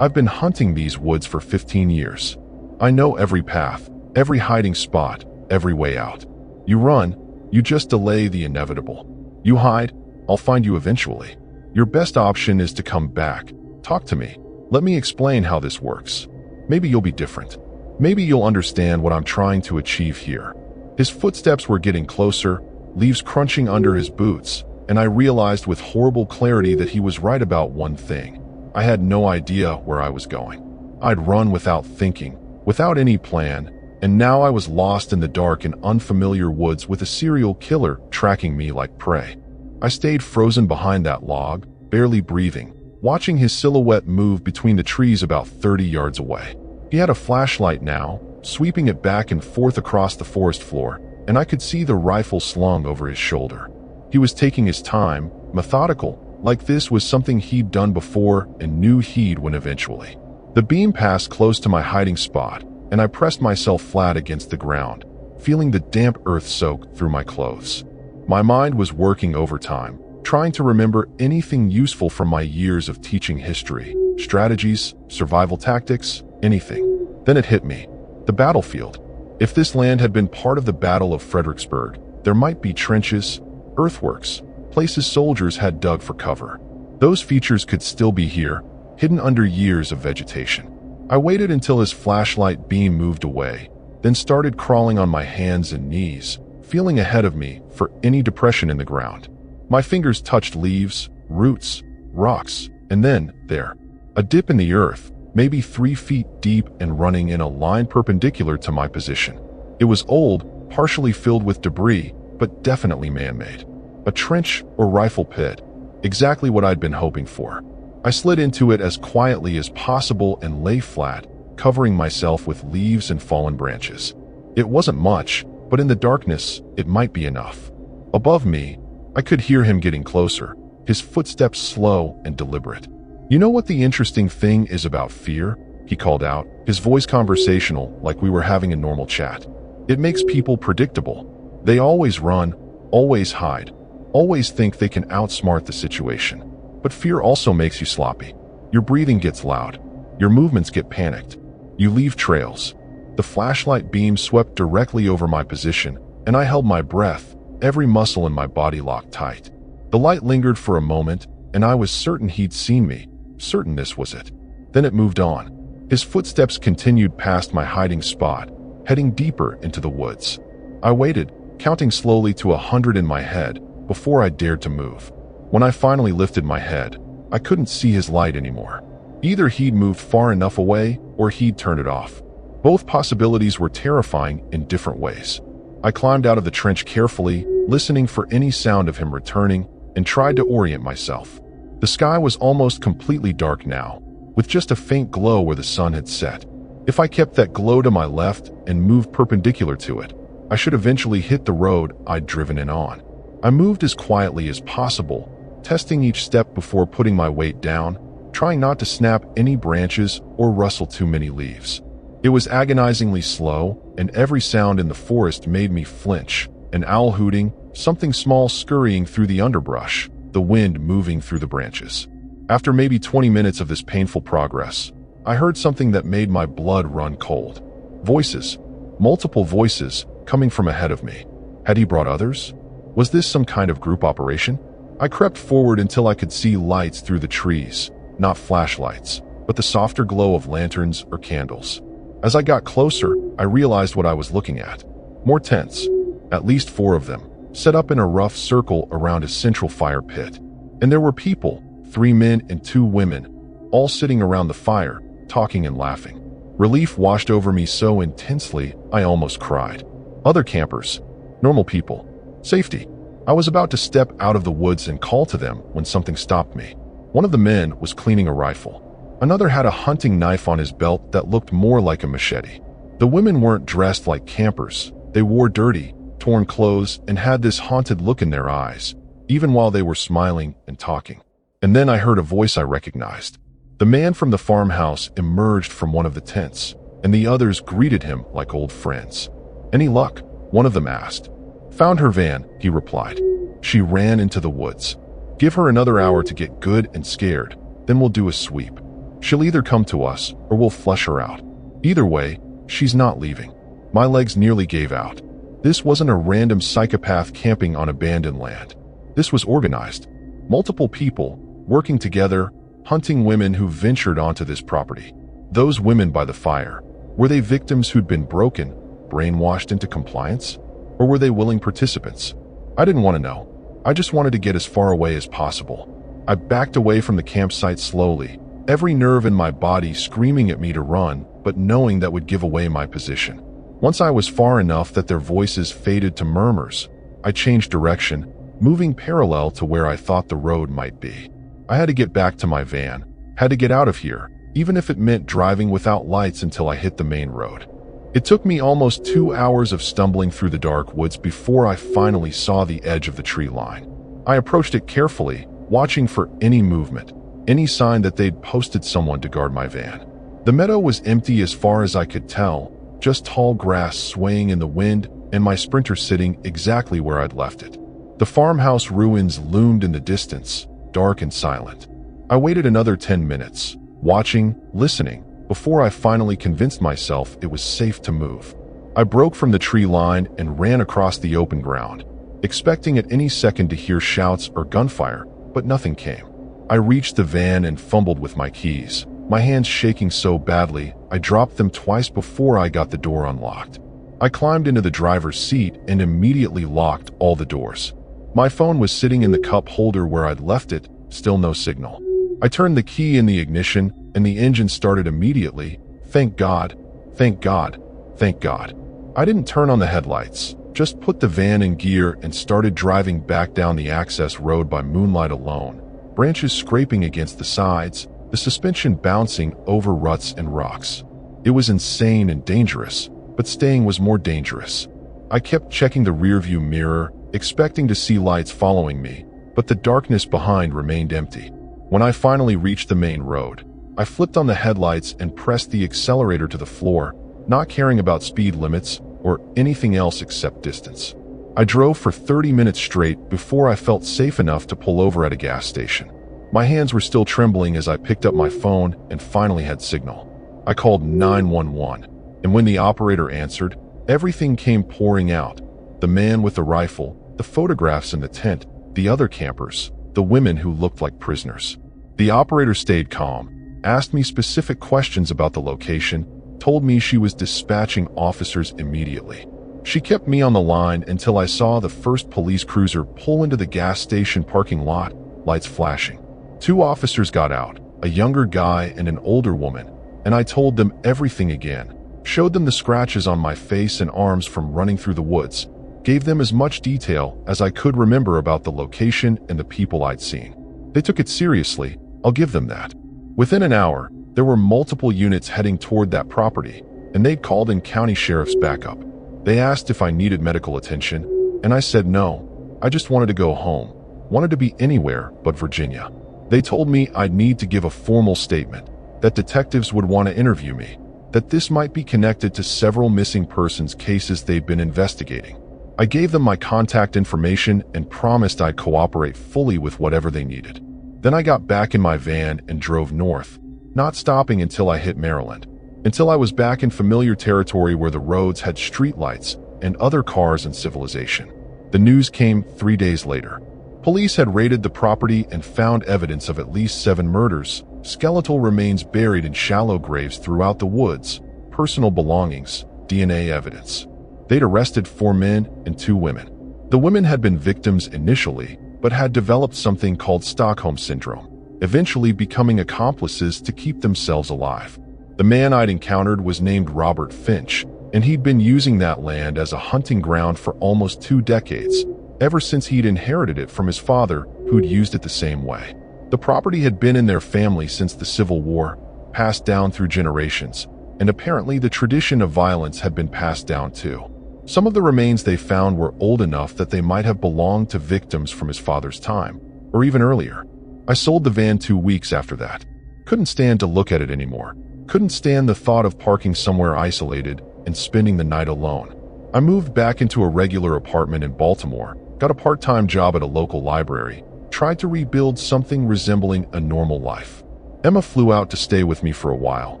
I've been hunting these woods for 15 years. I know every path, every hiding spot, every way out. You run, you just delay the inevitable. You hide, I'll find you eventually. Your best option is to come back. Talk to me. Let me explain how this works. Maybe you'll be different. Maybe you'll understand what I'm trying to achieve here." His footsteps were getting closer, leaves crunching under his boots, and I realized with horrible clarity that he was right about one thing. I had no idea where I was going. I'd run without thinking, without any plan, and now I was lost in the dark in unfamiliar woods with a serial killer tracking me like prey. I stayed frozen behind that log, barely breathing, watching his silhouette move between the trees about 30 yards away. He had a flashlight now, sweeping it back and forth across the forest floor, and I could see the rifle slung over his shoulder. He was taking his time, methodical, like this was something he'd done before and knew he'd win eventually. The beam passed close to my hiding spot, and I pressed myself flat against the ground, feeling the damp earth soak through my clothes. My mind was working overtime, trying to remember anything useful from my years of teaching history, strategies, survival tactics, anything. Then it hit me. The battlefield. If this land had been part of the Battle of Fredericksburg, there might be trenches, earthworks, places soldiers had dug for cover. Those features could still be here, hidden under years of vegetation. I waited until his flashlight beam moved away, then started crawling on my hands and knees, feeling ahead of me for any depression in the ground. My fingers touched leaves, roots, rocks, and then, there, a dip in the earth, maybe 3 feet deep and running in a line perpendicular to my position. It was old, partially filled with debris, but definitely man-made. A trench or rifle pit, exactly what I'd been hoping for. I slid into it as quietly as possible and lay flat, covering myself with leaves and fallen branches. It wasn't much, but in the darkness, it might be enough. Above me, I could hear him getting closer, his footsteps slow and deliberate. "You know what the interesting thing is about fear?" he called out, his voice conversational, like we were having a normal chat. "It makes people predictable. They always run, always hide, always think they can outsmart the situation. But fear also makes you sloppy. Your breathing gets loud. Your movements get panicked. You leave trails." The flashlight beam swept directly over my position, and I held my breath, every muscle in my body locked tight. The light lingered for a moment, and I was certain he'd seen me, certain this was it. Then it moved on. His footsteps continued past my hiding spot, heading deeper into the woods. I waited, counting slowly to 100 in my head, before I dared to move. When I finally lifted my head, I couldn't see his light anymore. Either he'd moved far enough away, or he'd turned it off. Both possibilities were terrifying in different ways. I climbed out of the trench carefully, listening for any sound of him returning, and tried to orient myself. The sky was almost completely dark now, with just a faint glow where the sun had set. If I kept that glow to my left and moved perpendicular to it, I should eventually hit the road I'd driven in on. I moved as quietly as possible, testing each step before putting my weight down, trying not to snap any branches or rustle too many leaves. It was agonizingly slow, and every sound in the forest made me flinch. An owl hooting, something small scurrying through the underbrush, the wind moving through the branches. After maybe 20 minutes of this painful progress, I heard something that made my blood run cold. Voices, multiple voices, coming from ahead of me. Had he brought others? Was this some kind of group operation? I crept forward until I could see lights through the trees, not flashlights, but the softer glow of lanterns or candles. As I got closer, I realized what I was looking at. More tents, at least 4 of them, set up in a rough circle around a central fire pit. And there were people, 3 men and 2 women, all sitting around the fire, talking and laughing. Relief washed over me so intensely, I almost cried. Other campers, normal people, safety. I was about to step out of the woods and call to them when something stopped me. One of the men was cleaning a rifle. Another had a hunting knife on his belt that looked more like a machete. The women weren't dressed like campers. They wore dirty, torn clothes and had this haunted look in their eyes, even while they were smiling and talking. And then I heard a voice I recognized. The man from the farmhouse emerged from one of the tents, and the others greeted him like old friends. "Any luck?" one of them asked. "Found her van," he replied. "She ran into the woods. Give her another hour to get good and scared, then we'll do a sweep. She'll either come to us or we'll flush her out. Either way, she's not leaving." My legs nearly gave out. This wasn't a random psychopath camping on abandoned land. This was organized. Multiple people, working together, hunting women who ventured onto this property. Those women by the fire, were they victims who'd been broken, brainwashed into compliance? Or were they willing participants? I didn't want to know. I just wanted to get as far away as possible. I backed away from the campsite slowly, every nerve in my body screaming at me to run, but knowing that would give away my position. Once I was far enough that their voices faded to murmurs, I changed direction, moving parallel to where I thought the road might be. I had to get back to my van, had to get out of here, even if it meant driving without lights until I hit the main road. It took me almost 2 hours of stumbling through the dark woods before I finally saw the edge of the tree line. I approached it carefully, watching for any movement, any sign that they'd posted someone to guard my van. The meadow was empty as far as I could tell, just tall grass swaying in the wind and my sprinter sitting exactly where I'd left it. The farmhouse ruins loomed in the distance, dark and silent. I waited another 10 minutes, watching, listening, before I finally convinced myself it was safe to move. I broke from the tree line and ran across the open ground, expecting at any second to hear shouts or gunfire, but nothing came. I reached the van and fumbled with my keys, my hands shaking so badly I dropped them twice before I got the door unlocked. I climbed into the driver's seat and immediately locked all the doors. My phone was sitting in the cup holder where I'd left it, still no signal. I turned the key in the ignition and the engine started immediately. Thank God, thank God, thank God. I didn't turn on the headlights, just put the van in gear and started driving back down the access road by moonlight alone, branches scraping against the sides, the suspension bouncing over ruts and rocks. It was insane and dangerous, but staying was more dangerous. I kept checking the rearview mirror, expecting to see lights following me, but the darkness behind remained empty. When I finally reached the main road, I flipped on the headlights and pressed the accelerator to the floor, not caring about speed limits or anything else except distance. I drove for 30 minutes straight before I felt safe enough to pull over at a gas station. My hands were still trembling as I picked up my phone and finally had signal. I called 911, and when the operator answered, everything came pouring out. The man with the rifle, the photographs in the tent, the other campers, the women who looked like prisoners. The operator stayed calm, asked me specific questions about the location, told me she was dispatching officers immediately. She kept me on the line until I saw the first police cruiser pull into the gas station parking lot, lights flashing. 2 officers got out, a younger guy and an older woman, and I told them everything again, showed them the scratches on my face and arms from running through the woods, gave them as much detail as I could remember about the location and the people I'd seen. They took it seriously, I'll give them that. Within an hour, there were multiple units heading toward that property, and they'd called in county sheriff's backup. They asked if I needed medical attention, and I said no, I just wanted to go home, wanted to be anywhere but Virginia. They told me I'd need to give a formal statement, that detectives would want to interview me, that this might be connected to several missing persons cases they've been investigating. I gave them my contact information and promised I'd cooperate fully with whatever they needed. Then I got back in my van and drove north, not stopping until I hit Maryland, until I was back in familiar territory where the roads had streetlights and other cars and civilization. The news came 3 days later. Police had raided the property and found evidence of at least 7 murders, skeletal remains buried in shallow graves throughout the woods, personal belongings, DNA evidence. They'd arrested 4 men and 2 women. The women had been victims initially, but had developed something called Stockholm Syndrome, eventually becoming accomplices to keep themselves alive. The man I'd encountered was named Robert Finch, and he'd been using that land as a hunting ground for almost 2 decades, ever since he'd inherited it from his father, who'd used it the same way. The property had been in their family since the Civil War, passed down through generations, and apparently the tradition of violence had been passed down too. Some of the remains they found were old enough that they might have belonged to victims from his father's time, or even earlier. I sold the van 2 weeks after that. Couldn't stand to look at it anymore. Couldn't stand the thought of parking somewhere isolated and spending the night alone. I moved back into a regular apartment in Baltimore, got a part-time job at a local library, tried to rebuild something resembling a normal life. Emma flew out to stay with me for a while,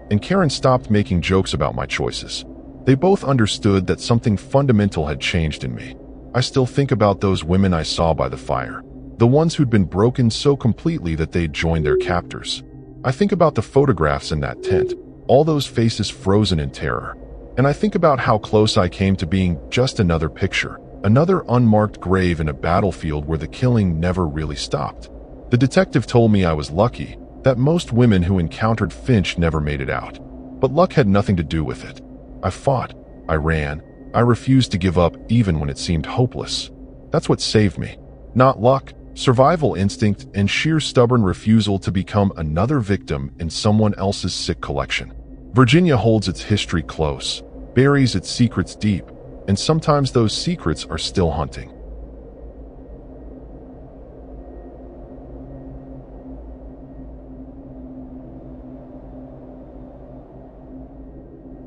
and Karen stopped making jokes about my choices. They both understood that something fundamental had changed in me. I still think about those women I saw by the fire, the ones who'd been broken so completely that they'd joined their captors. I think about the photographs in that tent, all those faces frozen in terror. And I think about how close I came to being just another picture, another unmarked grave in a battlefield where the killing never really stopped. The detective told me I was lucky, that most women who encountered Finch never made it out. But luck had nothing to do with it. I fought, I ran, I refused to give up even when it seemed hopeless. That's what saved me. Not luck, survival instinct, and sheer stubborn refusal to become another victim in someone else's sick collection. Virginia holds its history close, buries its secrets deep, and sometimes those secrets are still hunting.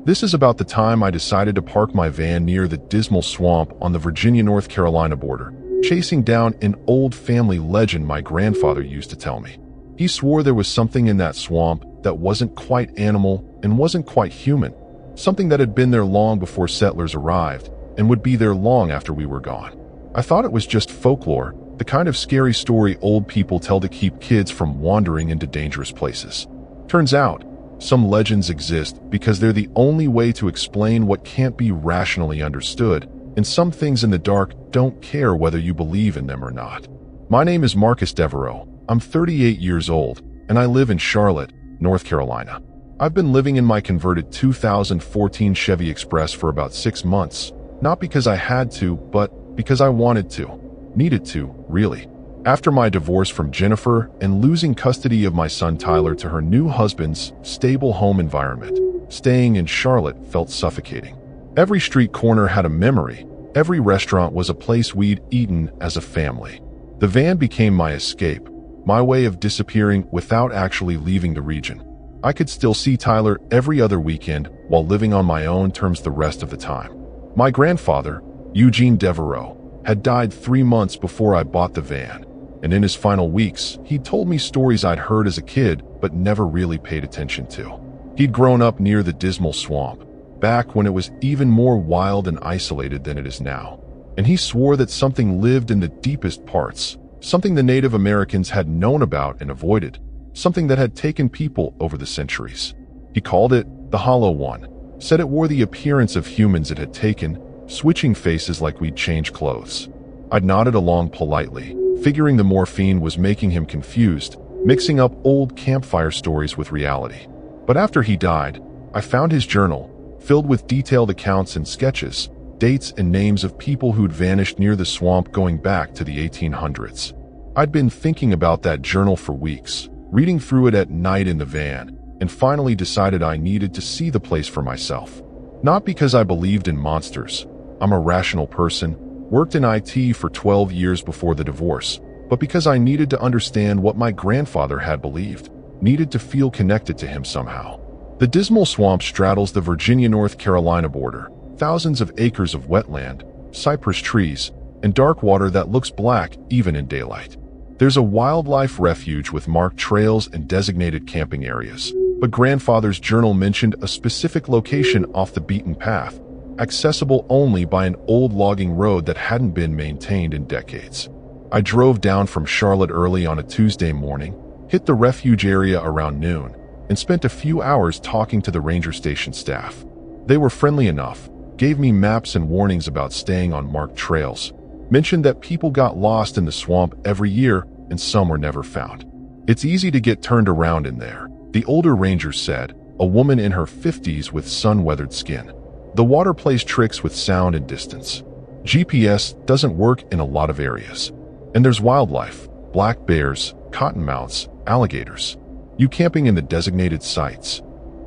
This is about the time I decided to park my van near the dismal swamp on the Virginia-North Carolina border, chasing down an old family legend my grandfather used to tell me. He swore there was something in that swamp that wasn't quite animal and wasn't quite human, something that had been there long before settlers arrived and would be there long after we were gone. I thought it was just folklore, the kind of scary story old people tell to keep kids from wandering into dangerous places. Turns out, some legends exist because they're the only way to explain what can't be rationally understood, and some things in the dark don't care whether you believe in them or not. My name is Marcus Devereaux. I'm 38 years old, and I live in Charlotte, North Carolina. I've been living in my converted 2014 Chevy Express for about 6 months, not because I had to, but because I wanted to. Needed to, really. After my divorce from Jennifer and losing custody of my son Tyler to her new husband's stable home environment, staying in Charlotte felt suffocating. Every street corner had a memory. Every restaurant was a place we'd eaten as a family. The van became my escape, my way of disappearing without actually leaving the region. I could still see Tyler every other weekend while living on my own terms the rest of the time. My grandfather, Eugene Devereaux, had died 3 months before I bought the van, and in his final weeks, he told me stories I'd heard as a kid but never really paid attention to. He'd grown up near the dismal swamp, back when it was even more wild and isolated than it is now, and he swore that something lived in the deepest parts, something the Native Americans had known about and avoided, something that had taken people over the centuries. He called it the Hollow One, said it wore the appearance of humans it had taken, switching faces like we'd change clothes. I'd nodded along politely, figuring the morphine was making him confused, mixing up old campfire stories with reality. But after he died, I found his journal, filled with detailed accounts and sketches, dates and names of people who'd vanished near the swamp going back to the 1800s. I'd been thinking about that journal for weeks, reading through it at night in the van, and finally decided I needed to see the place for myself. Not because I believed in monsters. I'm a rational person, worked in IT for 12 years before the divorce, but because I needed to understand what my grandfather had believed, needed to feel connected to him somehow. The dismal swamp straddles the Virginia-North Carolina border, thousands of acres of wetland, cypress trees, and dark water that looks black even in daylight. There's a wildlife refuge with marked trails and designated camping areas, but grandfather's journal mentioned a specific location off the beaten path, accessible only by an old logging road that hadn't been maintained in decades. I drove down from Charlotte early on a Tuesday morning, hit the refuge area around noon, and spent a few hours talking to the ranger station staff. They were friendly enough, gave me maps and warnings about staying on marked trails, mentioned that people got lost in the swamp every year and some were never found. It's easy to get turned around in there, the older ranger said, a woman in her 50s with sun-weathered skin. The water plays tricks with sound and distance. GPS doesn't work in a lot of areas. And there's wildlife, black bears, cottonmouths, alligators. You camping in the designated sites?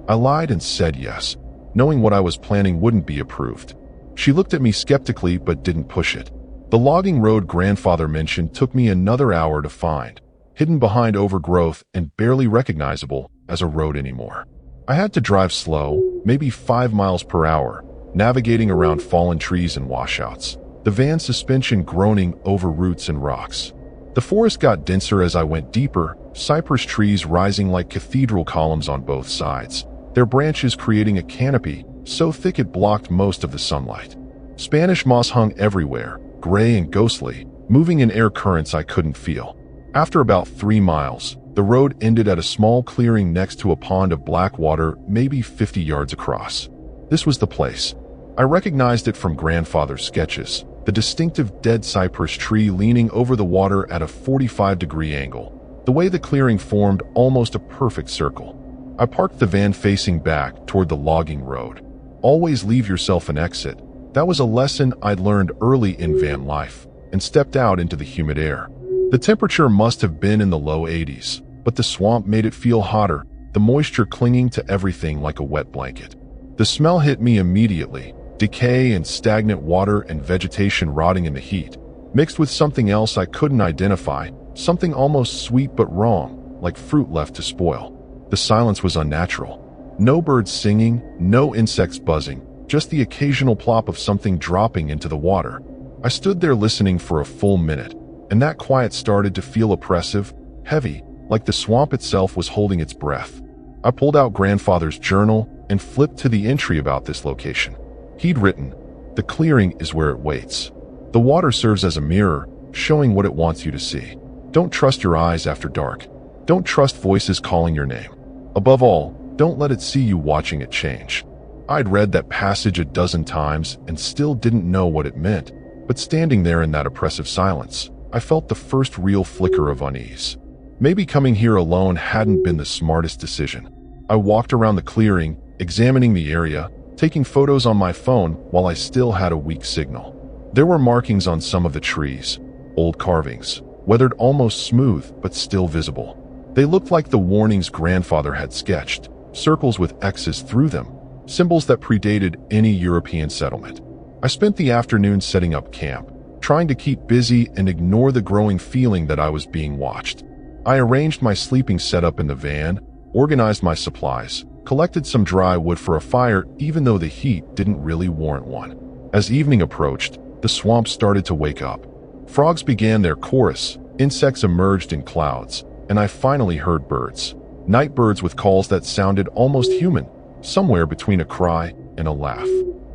I lied and said yes, knowing what I was planning wouldn't be approved. She looked at me skeptically but didn't push it. The logging road grandfather mentioned took me another hour to find, hidden behind overgrowth and barely recognizable as a road anymore. I had to drive slow, maybe 5 miles per hour, navigating around fallen trees and washouts, the van suspension groaning over roots and rocks. The forest got denser as I went deeper, cypress trees rising like cathedral columns on both sides, their branches creating a canopy so thick it blocked most of the sunlight. Spanish moss hung everywhere, gray and ghostly, moving in air currents I couldn't feel. After about 3 miles, the road ended at a small clearing next to a pond of black water maybe 50 yards across. This was the place. I recognized it from grandfather's sketches, the distinctive dead cypress tree leaning over the water at a 45-degree angle, the way the clearing formed almost a perfect circle. I parked the van facing back toward the logging road. Always leave yourself an exit. That was a lesson I'd learned early in van life, and stepped out into the humid air. The temperature must have been in the low 80s, but the swamp made it feel hotter, the moisture clinging to everything like a wet blanket. The smell hit me immediately, decay and stagnant water and vegetation rotting in the heat, mixed with something else I couldn't identify, something almost sweet but wrong, like fruit left to spoil. The silence was unnatural. No birds singing, no insects buzzing, just the occasional plop of something dropping into the water. I stood there listening for a full minute, and that quiet started to feel oppressive, heavy, like the swamp itself was holding its breath. I pulled out grandfather's journal and flipped to the entry about this location. He'd written, "The clearing is where it waits. The water serves as a mirror, showing what it wants you to see. Don't trust your eyes after dark. Don't trust voices calling your name. Above all, don't let it see you watching it change." I'd read that passage a dozen times and still didn't know what it meant, but standing there in that oppressive silence, I felt the first real flicker of unease. Maybe coming here alone hadn't been the smartest decision. I walked around the clearing, examining the area, taking photos on my phone while I still had a weak signal. There were markings on some of the trees, old carvings, weathered almost smooth but still visible. They looked like the warnings grandfather had sketched, circles with X's through them, symbols that predated any European settlement. I spent the afternoon setting up camp, trying to keep busy and ignore the growing feeling that I was being watched. I arranged my sleeping setup in the van, organized my supplies, collected some dry wood for a fire even though the heat didn't really warrant one. As evening approached, the swamp started to wake up. Frogs began their chorus, insects emerged in clouds, and I finally heard birds. Night birds with calls that sounded almost human, somewhere between a cry and a laugh.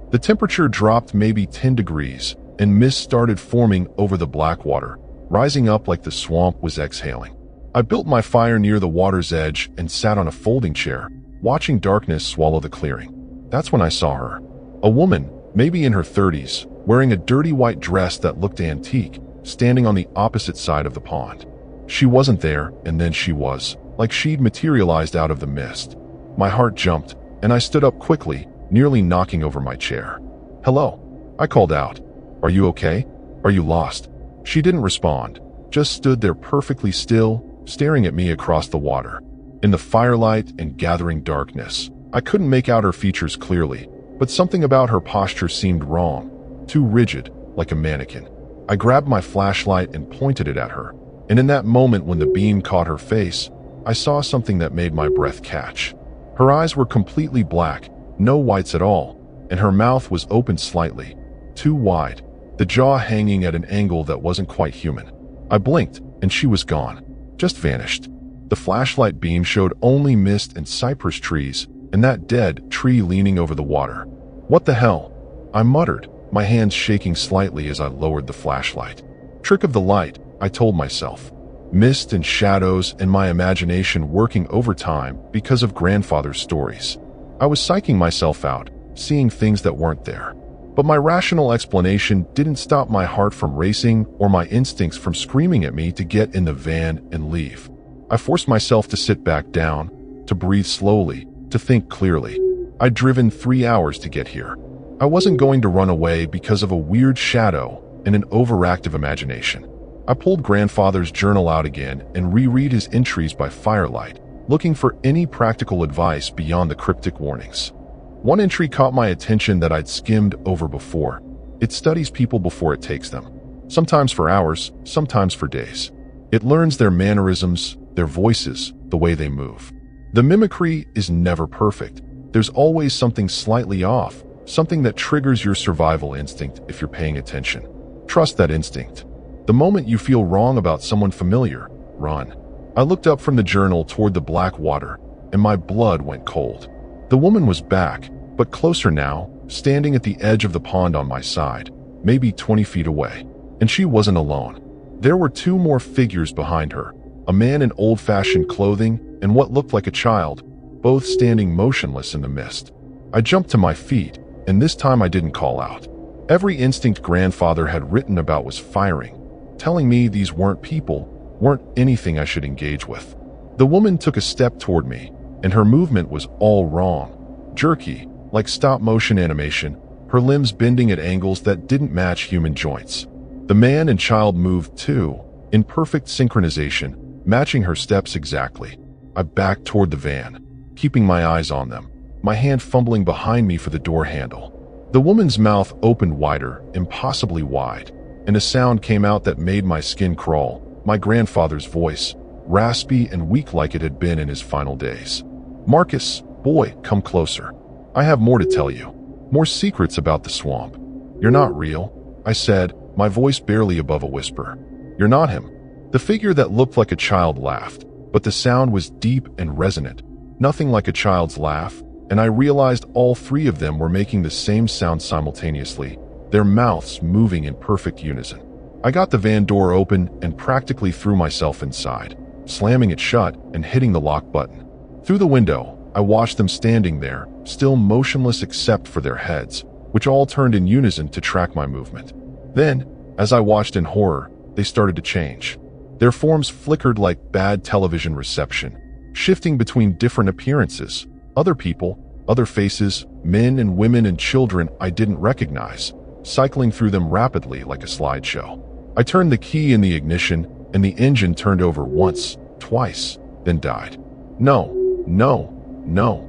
The temperature dropped maybe 10 degrees, and mist started forming over the black water, rising up like the swamp was exhaling. I built my fire near the water's edge and sat on a folding chair, watching darkness swallow the clearing. That's when I saw her. A woman, maybe in her 30s, wearing a dirty white dress that looked antique, standing on the opposite side of the pond. She wasn't there, and then she was, like she'd materialized out of the mist. My heart jumped, and I stood up quickly, nearly knocking over my chair. "Hello," I called out. "Are you okay? Are you lost?" She didn't respond, just stood there perfectly still, staring at me across the water. In the firelight and gathering darkness, I couldn't make out her features clearly, but something about her posture seemed wrong, too rigid, like a mannequin. I grabbed my flashlight and pointed it at her, and in that moment when the beam caught her face, I saw something that made my breath catch. Her eyes were completely black, no whites at all, and her mouth was open slightly, too wide, the jaw hanging at an angle that wasn't quite human. I blinked, and she was gone, just vanished. The flashlight beam showed only mist and cypress trees, and that dead tree leaning over the water. "What the hell?" I muttered, my hands shaking slightly as I lowered the flashlight. Trick of the light, I told myself. Mist and shadows and my imagination working overtime because of grandfather's stories. I was psyching myself out, seeing things that weren't there. But my rational explanation didn't stop my heart from racing or my instincts from screaming at me to get in the van and leave. I forced myself to sit back down, to breathe slowly, to think clearly. I'd driven 3 hours to get here. I wasn't going to run away because of a weird shadow and an overactive imagination. I pulled grandfather's journal out again and reread his entries by firelight, looking for any practical advice beyond the cryptic warnings. One entry caught my attention that I'd skimmed over before. It studies people before it takes them. Sometimes for hours, sometimes for days. It learns their mannerisms, their voices, the way they move. The mimicry is never perfect. There's always something slightly off, something that triggers your survival instinct if you're paying attention. Trust that instinct. The moment you feel wrong about someone familiar, run. I looked up from the journal toward the black water, and my blood went cold. The woman was back, but closer now, standing at the edge of the pond on my side, maybe 20 feet away. And she wasn't alone. There were 2 more figures behind her, a man in old-fashioned clothing and what looked like a child, both standing motionless in the mist. I jumped to my feet, and this time I didn't call out. Every instinct grandfather had written about was firing, telling me these weren't people, weren't anything I should engage with. The woman took a step toward me, and her movement was all wrong. Jerky, like stop-motion animation, her limbs bending at angles that didn't match human joints. The man and child moved too, in perfect synchronization, matching her steps exactly. I backed toward the van, keeping my eyes on them, my hand fumbling behind me for the door handle. The woman's mouth opened wider, impossibly wide, and a sound came out that made my skin crawl, my grandfather's voice, raspy and weak like it had been in his final days. "Marcus, boy, come closer. I have more to tell you. More secrets about the swamp. You're not real," I said, my voice barely above a whisper. "You're not him." The figure that looked like a child laughed, but the sound was deep and resonant, nothing like a child's laugh, and I realized all 3 of them were making the same sound simultaneously, their mouths moving in perfect unison. I got the van door open and practically threw myself inside, slamming it shut and hitting the lock button. Through the window, I watched them standing there, still motionless except for their heads, which all turned in unison to track my movement. Then, as I watched in horror, they started to change. Their forms flickered like bad television reception, shifting between different appearances, other people, other faces, men and women and children I didn't recognize, cycling through them rapidly like a slideshow. I turned the key in the ignition, and the engine turned over once, twice, then died. "No, no, no,"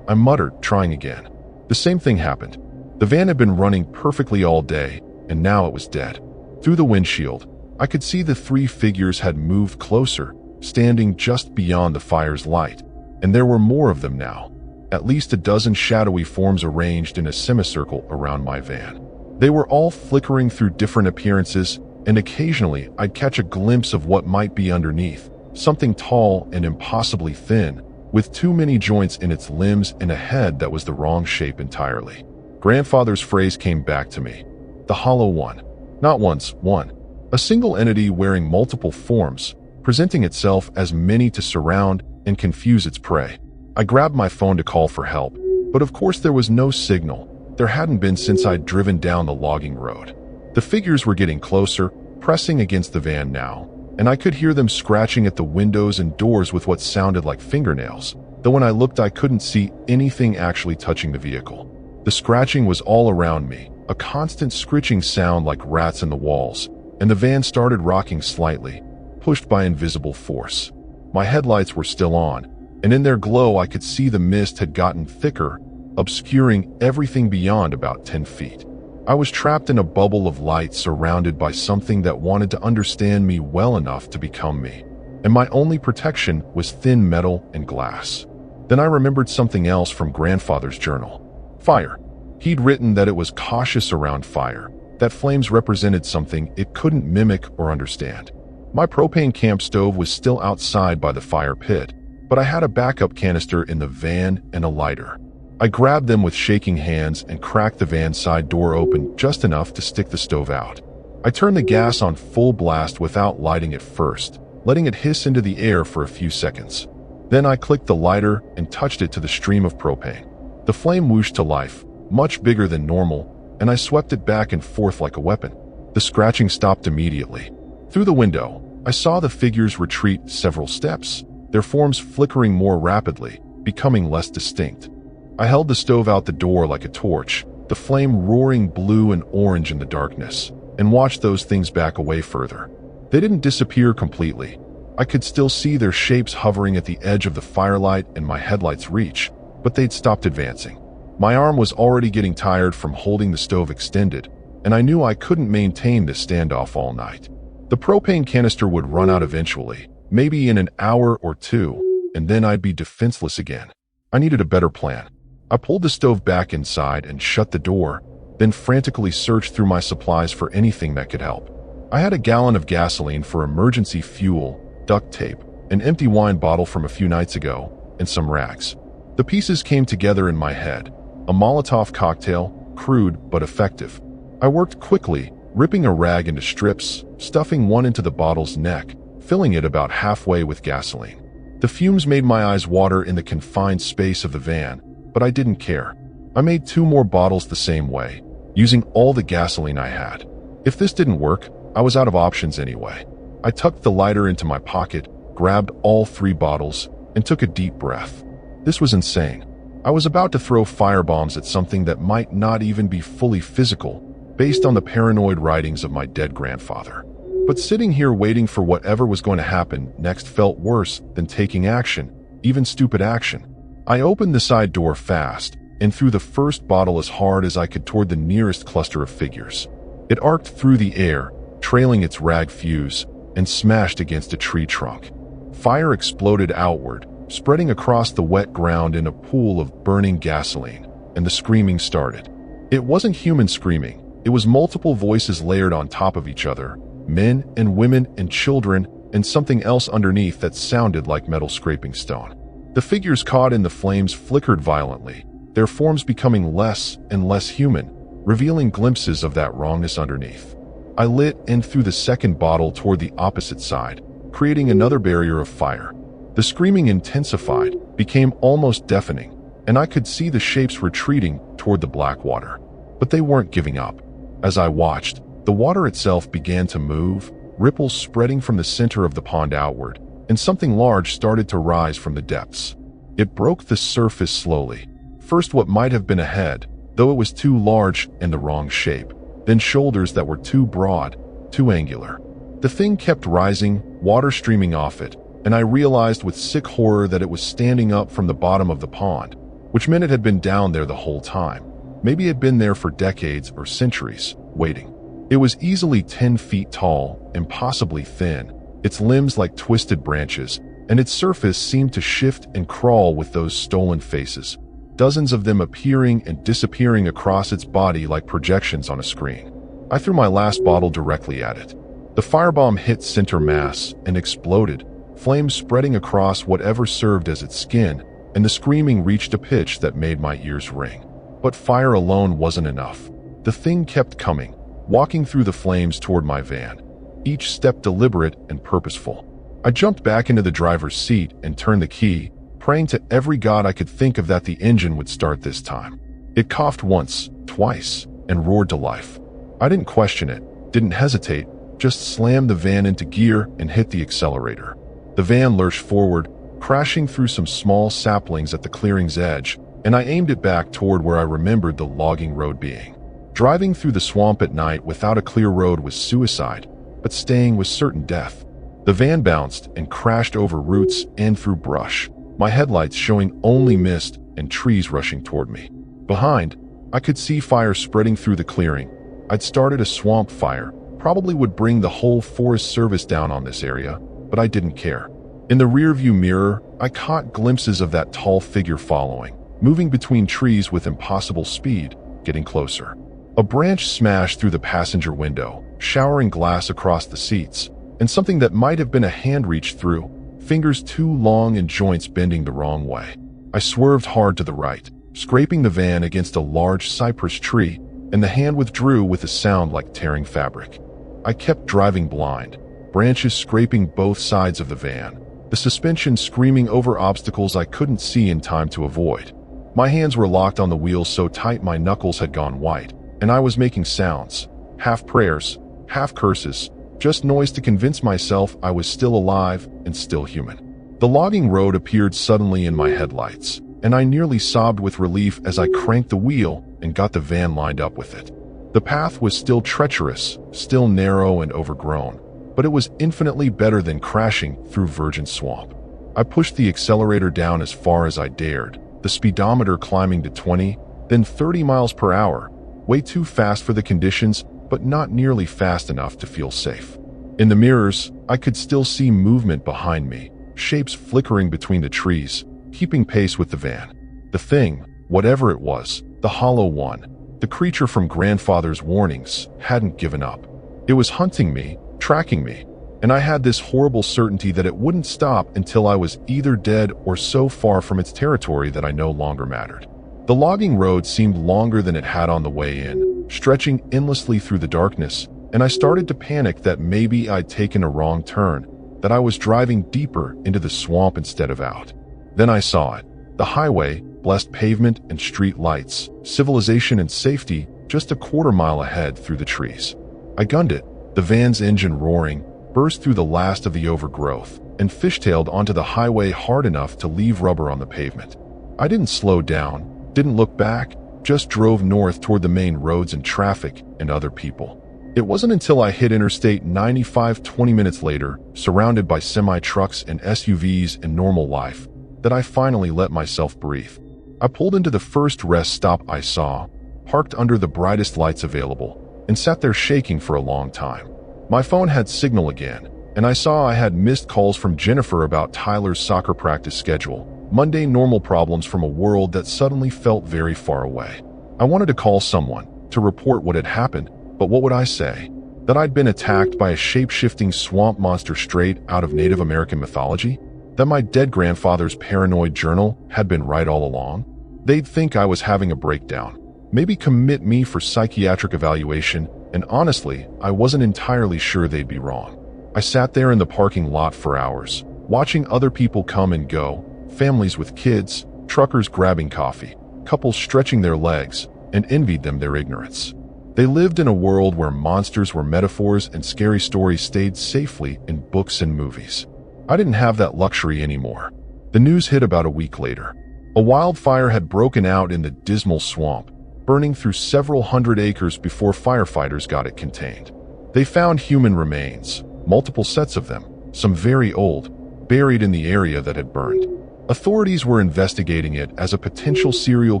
I muttered, trying again. The same thing happened. The van had been running perfectly all day, and now it was dead. Through the windshield, I could see the 3 figures had moved closer, standing just beyond the fire's light, and there were more of them now, at least a dozen shadowy forms arranged in a semicircle around my van. They were all flickering through different appearances, and occasionally I'd catch a glimpse of what might be underneath, something tall and impossibly thin, with too many joints in its limbs and a head that was the wrong shape entirely. Grandfather's phrase came back to me. The hollow one. Not once, one. A single entity wearing multiple forms, presenting itself as many to surround and confuse its prey. I grabbed my phone to call for help, but of course there was no signal. There hadn't been since I'd driven down the logging road. The figures were getting closer, pressing against the van now, and I could hear them scratching at the windows and doors with what sounded like fingernails, though when I looked I couldn't see anything actually touching the vehicle. The scratching was all around me, a constant scritching sound like rats in the walls, and the van started rocking slightly, pushed by invisible force. My headlights were still on, and in their glow I could see the mist had gotten thicker, obscuring everything beyond about 10 feet. I was trapped in a bubble of light surrounded by something that wanted to understand me well enough to become me, and my only protection was thin metal and glass. Then I remembered something else from grandfather's journal. Fire. He'd written that it was cautious around fire, that flames represented something it couldn't mimic or understand. My propane camp stove was still outside by the fire pit, but I had a backup canister in the van and a lighter. I grabbed them with shaking hands and cracked the van side door open just enough to stick the stove out. I turned the gas on full blast without lighting it first, letting it hiss into the air for a few seconds. Then I clicked the lighter and touched it to the stream of propane. The flame whooshed to life, much bigger than normal, and I swept it back and forth like a weapon. The scratching stopped immediately. Through the window, I saw the figures retreat several steps, their forms flickering more rapidly, becoming less distinct. I held the stove out the door like a torch, the flame roaring blue and orange in the darkness, and watched those things back away further. They didn't disappear completely. I could still see their shapes hovering at the edge of the firelight and my headlight's reach, but they'd stopped advancing. My arm was already getting tired from holding the stove extended, and I knew I couldn't maintain this standoff all night. The propane canister would run out eventually, maybe in an hour or two, and then I'd be defenseless again. I needed a better plan. I pulled the stove back inside and shut the door, then frantically searched through my supplies for anything that could help. I had a gallon of gasoline for emergency fuel, duct tape, an empty wine bottle from a few nights ago, and some rags. The pieces came together in my head. A Molotov cocktail, crude but effective. I worked quickly, ripping a rag into strips, stuffing one into the bottle's neck, filling it about halfway with gasoline. The fumes made my eyes water in the confined space of the van, but I didn't care. I made 2 more bottles the same way, using all the gasoline I had. If this didn't work, I was out of options anyway. I tucked the lighter into my pocket, grabbed all 3 bottles, and took a deep breath. This was insane. I was about to throw firebombs at something that might not even be fully physical, based on the paranoid writings of my dead grandfather. But sitting here waiting for whatever was going to happen next felt worse than taking action, even stupid action. I opened the side door fast and threw the first bottle as hard as I could toward the nearest cluster of figures. It arced through the air, trailing its rag fuse, and smashed against a tree trunk. Fire exploded outward, spreading across the wet ground in a pool of burning gasoline, and the screaming started. It wasn't human screaming. It was multiple voices layered on top of each other, men and women and children, and something else underneath that sounded like metal scraping stone. The figures caught in the flames flickered violently, their forms becoming less and less human, revealing glimpses of that wrongness underneath. I lit and threw the second bottle toward the opposite side, creating another barrier of fire. The screaming intensified, became almost deafening, and I could see the shapes retreating toward the black water. But they weren't giving up. As I watched, the water itself began to move, ripples spreading from the center of the pond outward, and something large started to rise from the depths. It broke the surface slowly. First what might have been a head, though it was too large and the wrong shape, then shoulders that were too broad, too angular. The thing kept rising, water streaming off it, and I realized with sick horror that it was standing up from the bottom of the pond, which meant it had been down there the whole time. Maybe it had been there for decades or centuries, waiting. It was easily 10 feet tall, impossibly thin, its limbs like twisted branches, and its surface seemed to shift and crawl with those stolen faces, dozens of them appearing and disappearing across its body like projections on a screen. I threw my last bottle directly at it. The firebomb hit center mass and exploded, flames spreading across whatever served as its skin, and the screaming reached a pitch that made my ears ring. But fire alone wasn't enough. The thing kept coming, walking through the flames toward my van, each step deliberate and purposeful. I jumped back into the driver's seat and turned the key, praying to every god I could think of that the engine would start this time. It coughed once, twice, and roared to life. I didn't question it, didn't hesitate, just slammed the van into gear and hit the accelerator. The van lurched forward, crashing through some small saplings at the clearing's edge, and I aimed it back toward where I remembered the logging road being. Driving through the swamp at night without a clear road was suicide, but staying was certain death. The van bounced and crashed over roots and through brush, my headlights showing only mist and trees rushing toward me. Behind, I could see fire spreading through the clearing. I'd started a swamp fire, probably would bring the whole Forest Service down on this area, but I didn't care. In the rearview mirror, I caught glimpses of that tall figure following, moving between trees with impossible speed, getting closer. A branch smashed through the passenger window, showering glass across the seats, and something that might have been a hand reached through, fingers too long and joints bending the wrong way. I swerved hard to the right, scraping the van against a large cypress tree, and the hand withdrew with a sound like tearing fabric. I kept driving blind, branches scraping both sides of the van, the suspension screaming over obstacles I couldn't see in time to avoid. My hands were locked on the wheel so tight my knuckles had gone white, and I was making sounds, half prayers, half curses, just noise to convince myself I was still alive and still human. The logging road appeared suddenly in my headlights, and I nearly sobbed with relief as I cranked the wheel and got the van lined up with it. The path was still treacherous, still narrow and overgrown, but it was infinitely better than crashing through virgin swamp. I pushed the accelerator down as far as I dared, the speedometer climbing to 20, then 30 miles per hour, way too fast for the conditions, but not nearly fast enough to feel safe. In the mirrors, I could still see movement behind me, shapes flickering between the trees, keeping pace with the van. The thing, whatever it was, the hollow one, the creature from grandfather's warnings, hadn't given up. It was hunting me, tracking me, and I had this horrible certainty that it wouldn't stop until I was either dead or so far from its territory that I no longer mattered. The logging road seemed longer than it had on the way in, stretching endlessly through the darkness, and I started to panic that maybe I'd taken a wrong turn, that I was driving deeper into the swamp instead of out. Then I saw it. The highway, blessed pavement and street lights, civilization and safety, just a quarter-mile ahead through the trees. I gunned it, the van's engine roaring, burst through the last of the overgrowth, and fishtailed onto the highway hard enough to leave rubber on the pavement. I didn't slow down, didn't look back, just drove north toward the main roads and traffic and other people. It wasn't until I hit Interstate 95 20 minutes later, surrounded by semi-trucks and SUVs and normal life, that I finally let myself breathe. I pulled into the first rest stop I saw, parked under the brightest lights available, and sat there shaking for a long time. My phone had signal again, and I saw I had missed calls from Jennifer about Tyler's soccer practice schedule, mundane normal problems from a world that suddenly felt very far away. I wanted to call someone, to report what had happened, but what would I say? That I'd been attacked by a shape-shifting swamp monster straight out of Native American mythology? That my dead grandfather's paranoid journal had been right all along? They'd think I was having a breakdown, maybe commit me for psychiatric evaluation, and honestly, I wasn't entirely sure they'd be wrong. I sat there in the parking lot for hours, watching other people come and go, families with kids, truckers grabbing coffee, couples stretching their legs, and envied them their ignorance. They lived in a world where monsters were metaphors and scary stories stayed safely in books and movies. I didn't have that luxury anymore. The news hit about a week later. A wildfire had broken out in the dismal swamp, burning through several hundred acres before firefighters got it contained. They found human remains, multiple sets of them, some very old, buried in the area that had burned. Authorities were investigating it as a potential serial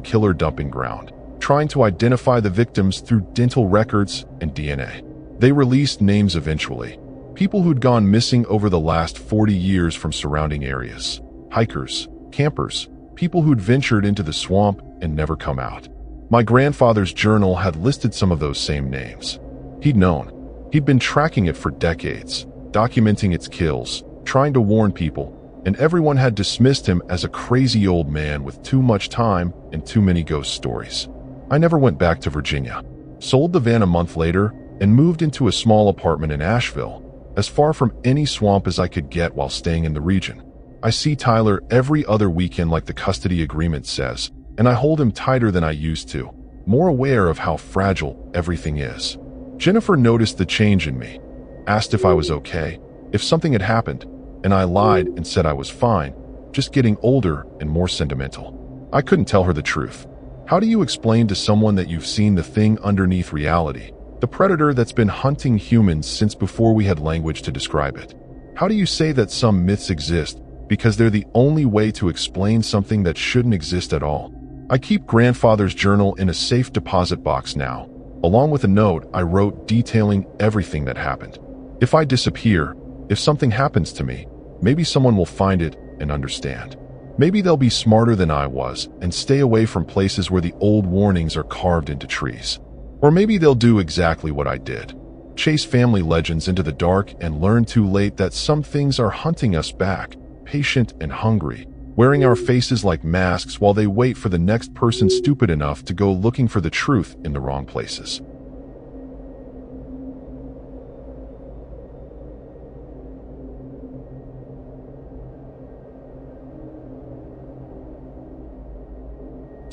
killer dumping ground, trying to identify the victims through dental records and DNA. They released names eventually. People who'd gone missing over the last 40 years from surrounding areas. Hikers, campers, people who'd ventured into the swamp and never come out. My grandfather's journal had listed some of those same names. He'd known. He'd been tracking it for decades, documenting its kills, trying to warn people, and everyone had dismissed him as a crazy old man with too much time and too many ghost stories. I never went back to Virginia, sold the van a month later, and moved into a small apartment in Asheville, as far from any swamp as I could get while staying in the region. I see Tyler every other weekend like the custody agreement says, and I hold him tighter than I used to, more aware of how fragile everything is. Jennifer noticed the change in me, asked if I was okay, if something had happened, and I lied and said I was fine, just getting older and more sentimental. I couldn't tell her the truth. How do you explain to someone that you've seen the thing underneath reality, the predator that's been hunting humans since before we had language to describe it? How do you say that some myths exist because they're the only way to explain something that shouldn't exist at all? I keep grandfather's journal in a safe deposit box now, along with a note I wrote detailing everything that happened. If I disappear, if something happens to me, maybe someone will find it and understand. Maybe they'll be smarter than I was and stay away from places where the old warnings are carved into trees. Or maybe they'll do exactly what I did. Chase family legends into the dark and learn too late that some things are hunting us back, patient and hungry, wearing our faces like masks while they wait for the next person stupid enough to go looking for the truth in the wrong places.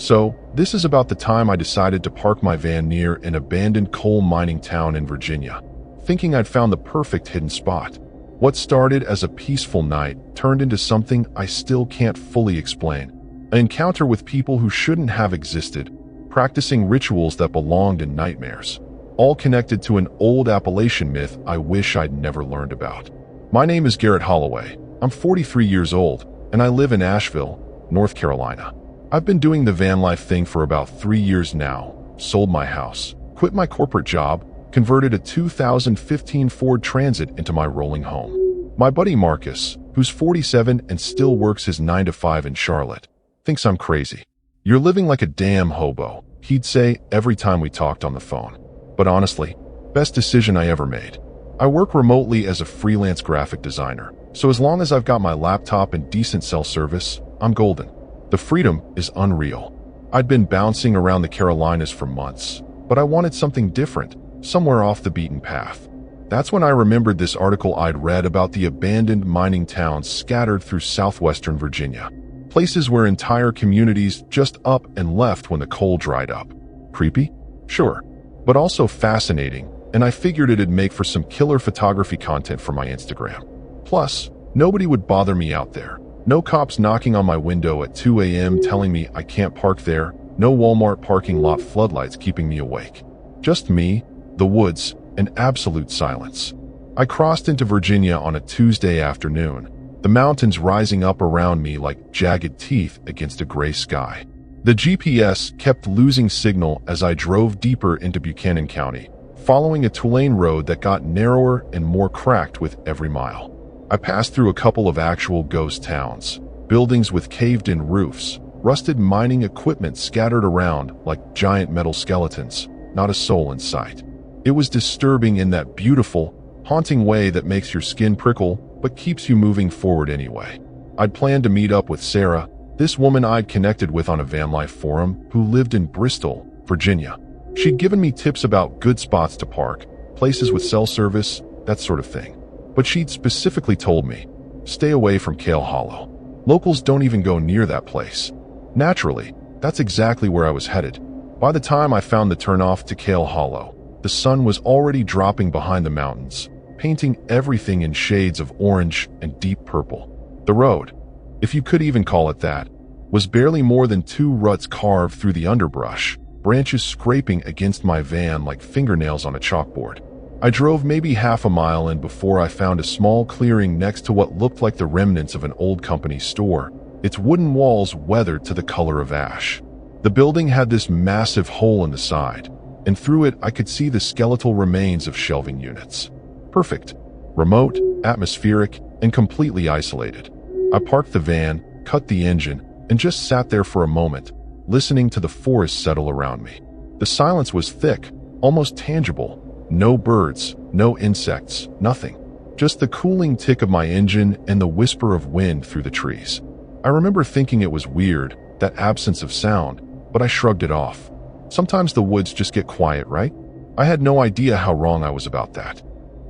So, this is about the time I decided to park my van near an abandoned coal mining town in Virginia, thinking I'd found the perfect hidden spot. What started as a peaceful night turned into something I still can't fully explain. An encounter with people who shouldn't have existed, practicing rituals that belonged in nightmares, all connected to an old Appalachian myth I wish I'd never learned about. My name is Garrett Holloway. I'm 43 years old, and I live in Asheville, North Carolina. I've been doing the van life thing for about 3 years now, sold my house, quit my corporate job, converted a 2015 Ford Transit into my rolling home. My buddy Marcus, who's 47 and still works his 9-to-5 in Charlotte, thinks I'm crazy. "You're living like a damn hobo," he'd say every time we talked on the phone. But honestly, best decision I ever made. I work remotely as a freelance graphic designer, so as long as I've got my laptop and decent cell service, I'm golden. The freedom is unreal. I'd been bouncing around the Carolinas for months, but I wanted something different, somewhere off the beaten path. That's when I remembered this article I'd read about the abandoned mining towns scattered through southwestern Virginia. Places where entire communities just up and left when the coal dried up. Creepy? Sure. But also fascinating, and I figured it'd make for some killer photography content for my Instagram. Plus, nobody would bother me out there. No cops knocking on my window at 2 a.m. telling me I can't park there. No Walmart parking lot floodlights keeping me awake. Just me, the woods, and absolute silence. I crossed into Virginia on a Tuesday afternoon, the mountains rising up around me like jagged teeth against a gray sky. The GPS kept losing signal as I drove deeper into Buchanan County, following a two-lane road that got narrower and more cracked with every mile. I passed through a couple of actual ghost towns, buildings with caved-in roofs, rusted mining equipment scattered around like giant metal skeletons, not a soul in sight. It was disturbing in that beautiful, haunting way that makes your skin prickle but keeps you moving forward anyway. I'd planned to meet up with Sarah, this woman I'd connected with on a Vanlife forum who lived in Bristol, Virginia. She'd given me tips about good spots to park, places with cell service, that sort of thing. But she'd specifically told me, stay away from Kale Hollow. Locals don't even go near that place. Naturally, that's exactly where I was headed. By the time I found the turnoff to Kale Hollow, the sun was already dropping behind the mountains, painting everything in shades of orange and deep purple. The road, if you could even call it that, was barely more than 2 ruts carved through the underbrush, branches scraping against my van like fingernails on a chalkboard. I drove maybe half a mile in before I found a small clearing next to what looked like the remnants of an old company store, its wooden walls weathered to the color of ash. The building had this massive hole in the side, and through it I could see the skeletal remains of shelving units. Perfect. Remote, atmospheric, and completely isolated. I parked the van, cut the engine, and just sat there for a moment, listening to the forest settle around me. The silence was thick, almost tangible. No birds, no insects, nothing. Just the cooling tick of my engine and the whisper of wind through the trees. I remember thinking it was weird, that absence of sound, but I shrugged it off. Sometimes the woods just get quiet, right? I had no idea how wrong I was about that.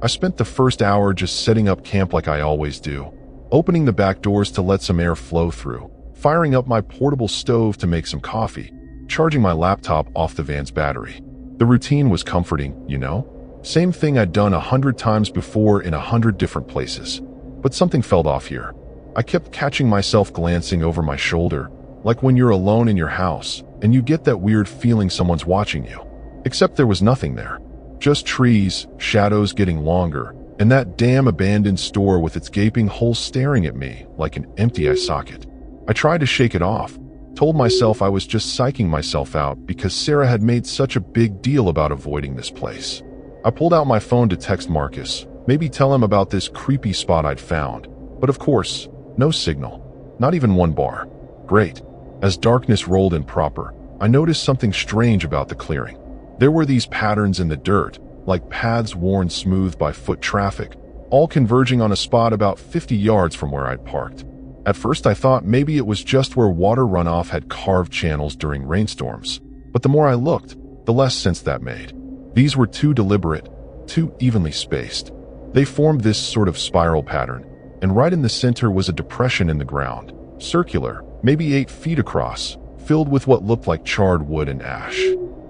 I spent the first hour just setting up camp like I always do, opening the back doors to let some air flow through, firing up my portable stove to make some coffee, charging my laptop off the van's battery. The routine was comforting, you know? Same thing I'd done 100 times before in 100 different places. But something felt off here. I kept catching myself glancing over my shoulder, like when you're alone in your house, and you get that weird feeling someone's watching you. Except there was nothing there. Just trees, shadows getting longer, and that damn abandoned store with its gaping hole staring at me like an empty eye socket. I tried to shake it off, told myself I was just psyching myself out because Sarah had made such a big deal about avoiding this place. I pulled out my phone to text Marcus, maybe tell him about this creepy spot I'd found. But of course, no signal. Not even one bar. Great. As darkness rolled in proper, I noticed something strange about the clearing. There were these patterns in the dirt, like paths worn smooth by foot traffic, all converging on a spot about 50 yards from where I'd parked. At first I thought maybe it was just where water runoff had carved channels during rainstorms, but the more I looked, the less sense that made. These were too deliberate, too evenly spaced. They formed this sort of spiral pattern, and right in the center was a depression in the ground, circular, maybe 8 feet across, filled with what looked like charred wood and ash.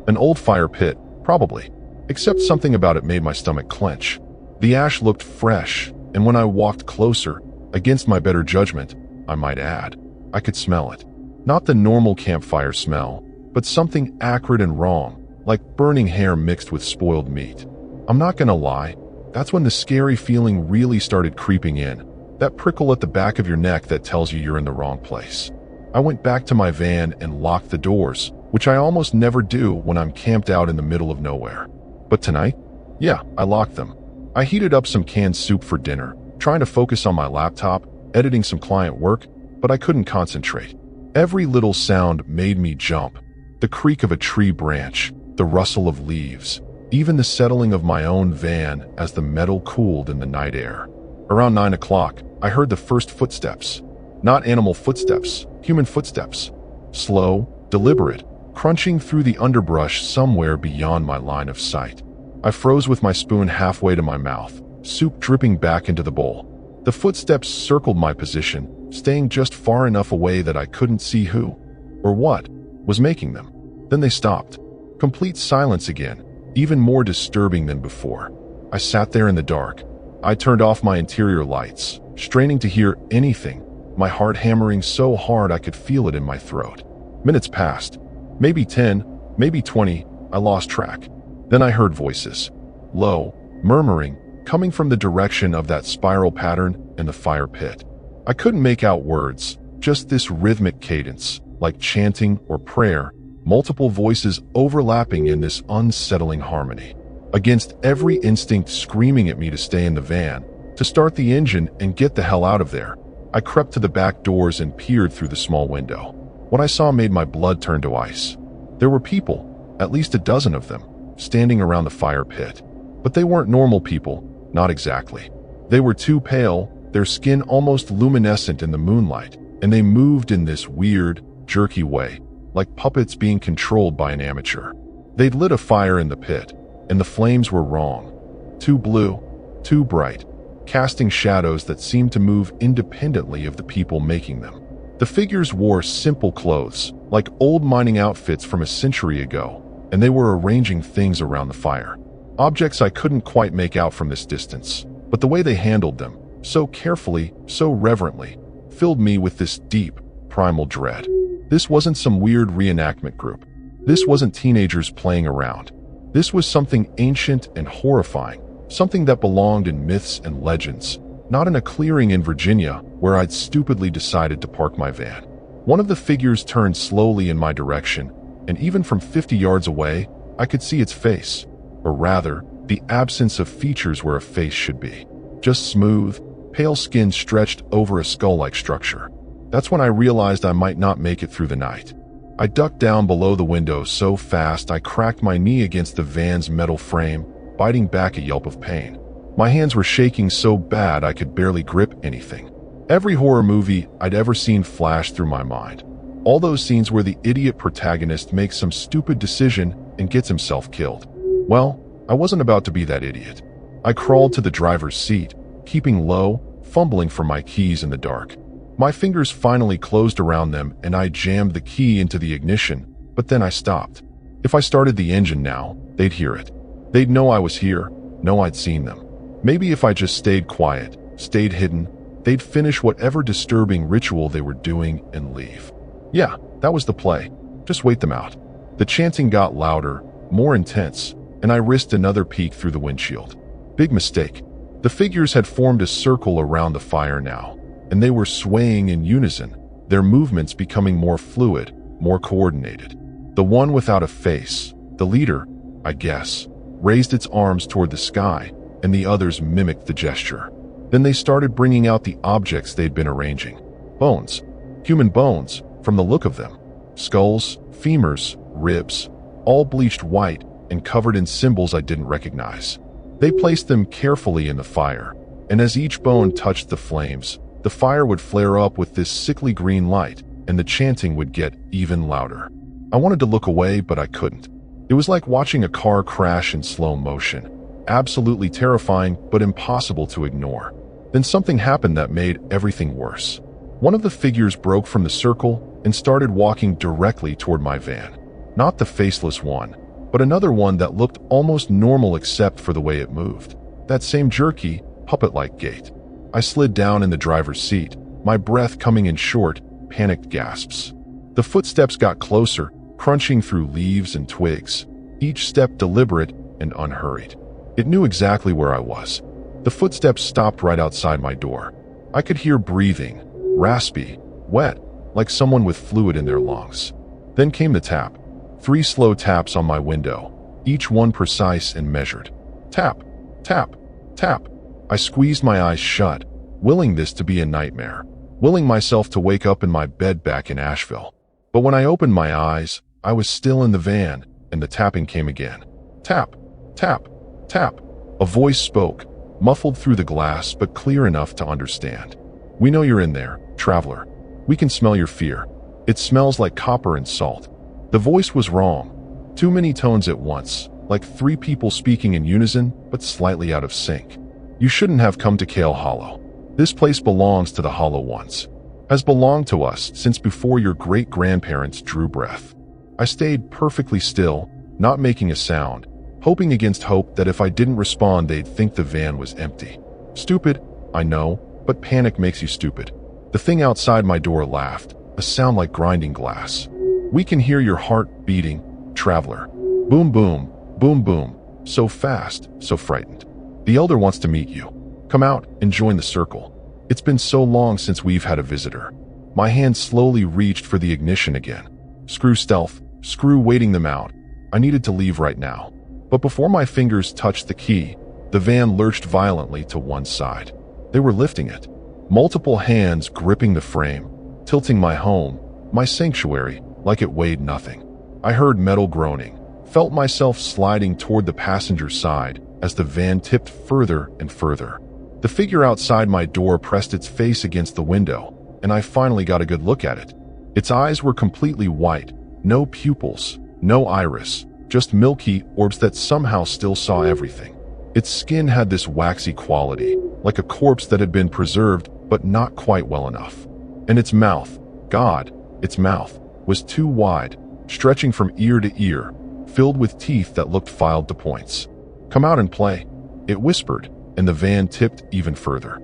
An old fire pit, probably, except something about it made my stomach clench. The ash looked fresh, And when I walked closer, against my better judgment, I might add, I could smell it. Not the normal campfire smell, but something acrid and wrong, like burning hair mixed with spoiled meat. I'm not gonna lie, that's when the scary feeling really started creeping in, that prickle at the back of your neck that tells you you're in the wrong place. I went back to my van and locked the doors, which I almost never do when I'm camped out in the middle of nowhere. But tonight, yeah, I locked them. I heated up some canned soup for dinner, trying to focus on my laptop, editing some client work, but I couldn't concentrate. Every little sound made me jump. The creak of a tree branch, the rustle of leaves, even the settling of my own van as the metal cooled in the night air. Around 9 o'clock, I heard the first footsteps. Not animal footsteps, human footsteps. Slow, deliberate, crunching through the underbrush somewhere beyond my line of sight. I froze with my spoon halfway to my mouth, soup dripping back into the bowl. The footsteps circled my position, staying just far enough away that I couldn't see who, or what, was making them. Then they stopped. Complete silence again, even more disturbing than before. I sat there in the dark. I turned off my interior lights, straining to hear anything, my heart hammering so hard I could feel it in my throat. Minutes passed. Maybe 10, maybe 20, I lost track. Then I heard voices. Low, murmuring, coming from the direction of that spiral pattern in the fire pit. I couldn't make out words, just this rhythmic cadence, like chanting or prayer, multiple voices overlapping in this unsettling harmony. Against every instinct screaming at me to stay in the van, to start the engine and get the hell out of there, I crept to the back doors and peered through the small window. What I saw made my blood turn to ice. There were people, at least a dozen of them, standing around the fire pit. But they weren't normal people, not exactly. They were too pale, their skin almost luminescent in the moonlight, and they moved in this weird, jerky way, like puppets being controlled by an amateur. They'd lit a fire in the pit, and the flames were wrong. Too blue, too bright, casting shadows that seemed to move independently of the people making them. The figures wore simple clothes, like old mining outfits from a century ago, and they were arranging things around the fire. Objects I couldn't quite make out from this distance, but the way they handled them, so carefully, so reverently, filled me with this deep, primal dread. This wasn't some weird reenactment group. This wasn't teenagers playing around. This was something ancient and horrifying, something that belonged in myths and legends, not in a clearing in Virginia where I'd stupidly decided to park my van. One of the figures turned slowly in my direction, and even from 50 yards away, I could see its face, or rather, the absence of features where a face should be. Just smooth, pale skin stretched over a skull-like structure. That's when I realized I might not make it through the night. I ducked down below the window so fast I cracked my knee against the van's metal frame, biting back a yelp of pain. My hands were shaking so bad I could barely grip anything. Every horror movie I'd ever seen flashed through my mind. All those scenes where the idiot protagonist makes some stupid decision and gets himself killed. Well, I wasn't about to be that idiot. I crawled to the driver's seat, keeping low, fumbling for my keys in the dark. My fingers finally closed around them and I jammed the key into the ignition, but then I stopped. If I started the engine now, they'd hear it. They'd know I was here, know I'd seen them. Maybe if I just stayed quiet, stayed hidden, they'd finish whatever disturbing ritual they were doing and leave. Yeah, that was the play. Just wait them out. The chanting got louder, more intense, and I risked another peek through the windshield. Big mistake. The figures had formed a circle around the fire now, and they were swaying in unison, their movements becoming more fluid, more coordinated. The one without a face, the leader, I guess, raised its arms toward the sky, and the others mimicked the gesture. Then they started bringing out the objects they'd been arranging. Bones. Human bones, from the look of them. Skulls, femurs, ribs, all bleached white and covered in symbols I didn't recognize. They placed them carefully in the fire, and as each bone touched the flames, the fire would flare up with this sickly green light, and the chanting would get even louder. I wanted to look away, but I couldn't. It was like watching a car crash in slow motion. Absolutely terrifying, but impossible to ignore. Then something happened that made everything worse. One of the figures broke from the circle and started walking directly toward my van. Not the faceless one, but another one that looked almost normal except for the way it moved. That same jerky, puppet-like gait. I slid down in the driver's seat, my breath coming in short, panicked gasps. The footsteps got closer, crunching through leaves and twigs, each step deliberate and unhurried. It knew exactly where I was. The footsteps stopped right outside my door. I could hear breathing, raspy, wet, like someone with fluid in their lungs. Then came the tap. 3 slow taps on my window, each one precise and measured. Tap, tap, tap. I squeezed my eyes shut, willing this to be a nightmare, willing myself to wake up in my bed back in Asheville. But when I opened my eyes, I was still in the van, and the tapping came again. Tap, tap, tap. A voice spoke, muffled through the glass but clear enough to understand. "We know you're in there, traveler. We can smell your fear. It smells like copper and salt." The voice was wrong. Too many tones at once, like 3 people speaking in unison but slightly out of sync. "You shouldn't have come to Kale Hollow. This place belongs to the Hollow Ones. Has belonged to us since before your great-grandparents drew breath." I stayed perfectly still, not making a sound, hoping against hope that if I didn't respond they'd think the van was empty. Stupid, I know, but panic makes you stupid. The thing outside my door laughed, a sound like grinding glass. "We can hear your heart beating, traveler. Boom, boom, boom, boom. So fast, so frightened. The elder wants to meet you. Come out and join the circle. It's been so long since we've had a visitor." My hand slowly reached for the ignition again. Screw stealth, screw waiting them out. I needed to leave right now. But before my fingers touched the key, the van lurched violently to one side. They were lifting it. Multiple hands gripping the frame, tilting my home, my sanctuary, like it weighed nothing. I heard metal groaning, felt myself sliding toward the passenger side as the van tipped further and further. The figure outside my door pressed its face against the window, and I finally got a good look at it. Its eyes were completely white, no pupils, no iris, just milky orbs that somehow still saw everything. Its skin had this waxy quality, like a corpse that had been preserved but not quite well enough. And its mouth, God, its mouth, was too wide, stretching from ear to ear, filled with teeth that looked filed to points. "Come out and play," it whispered, and the van tipped even further.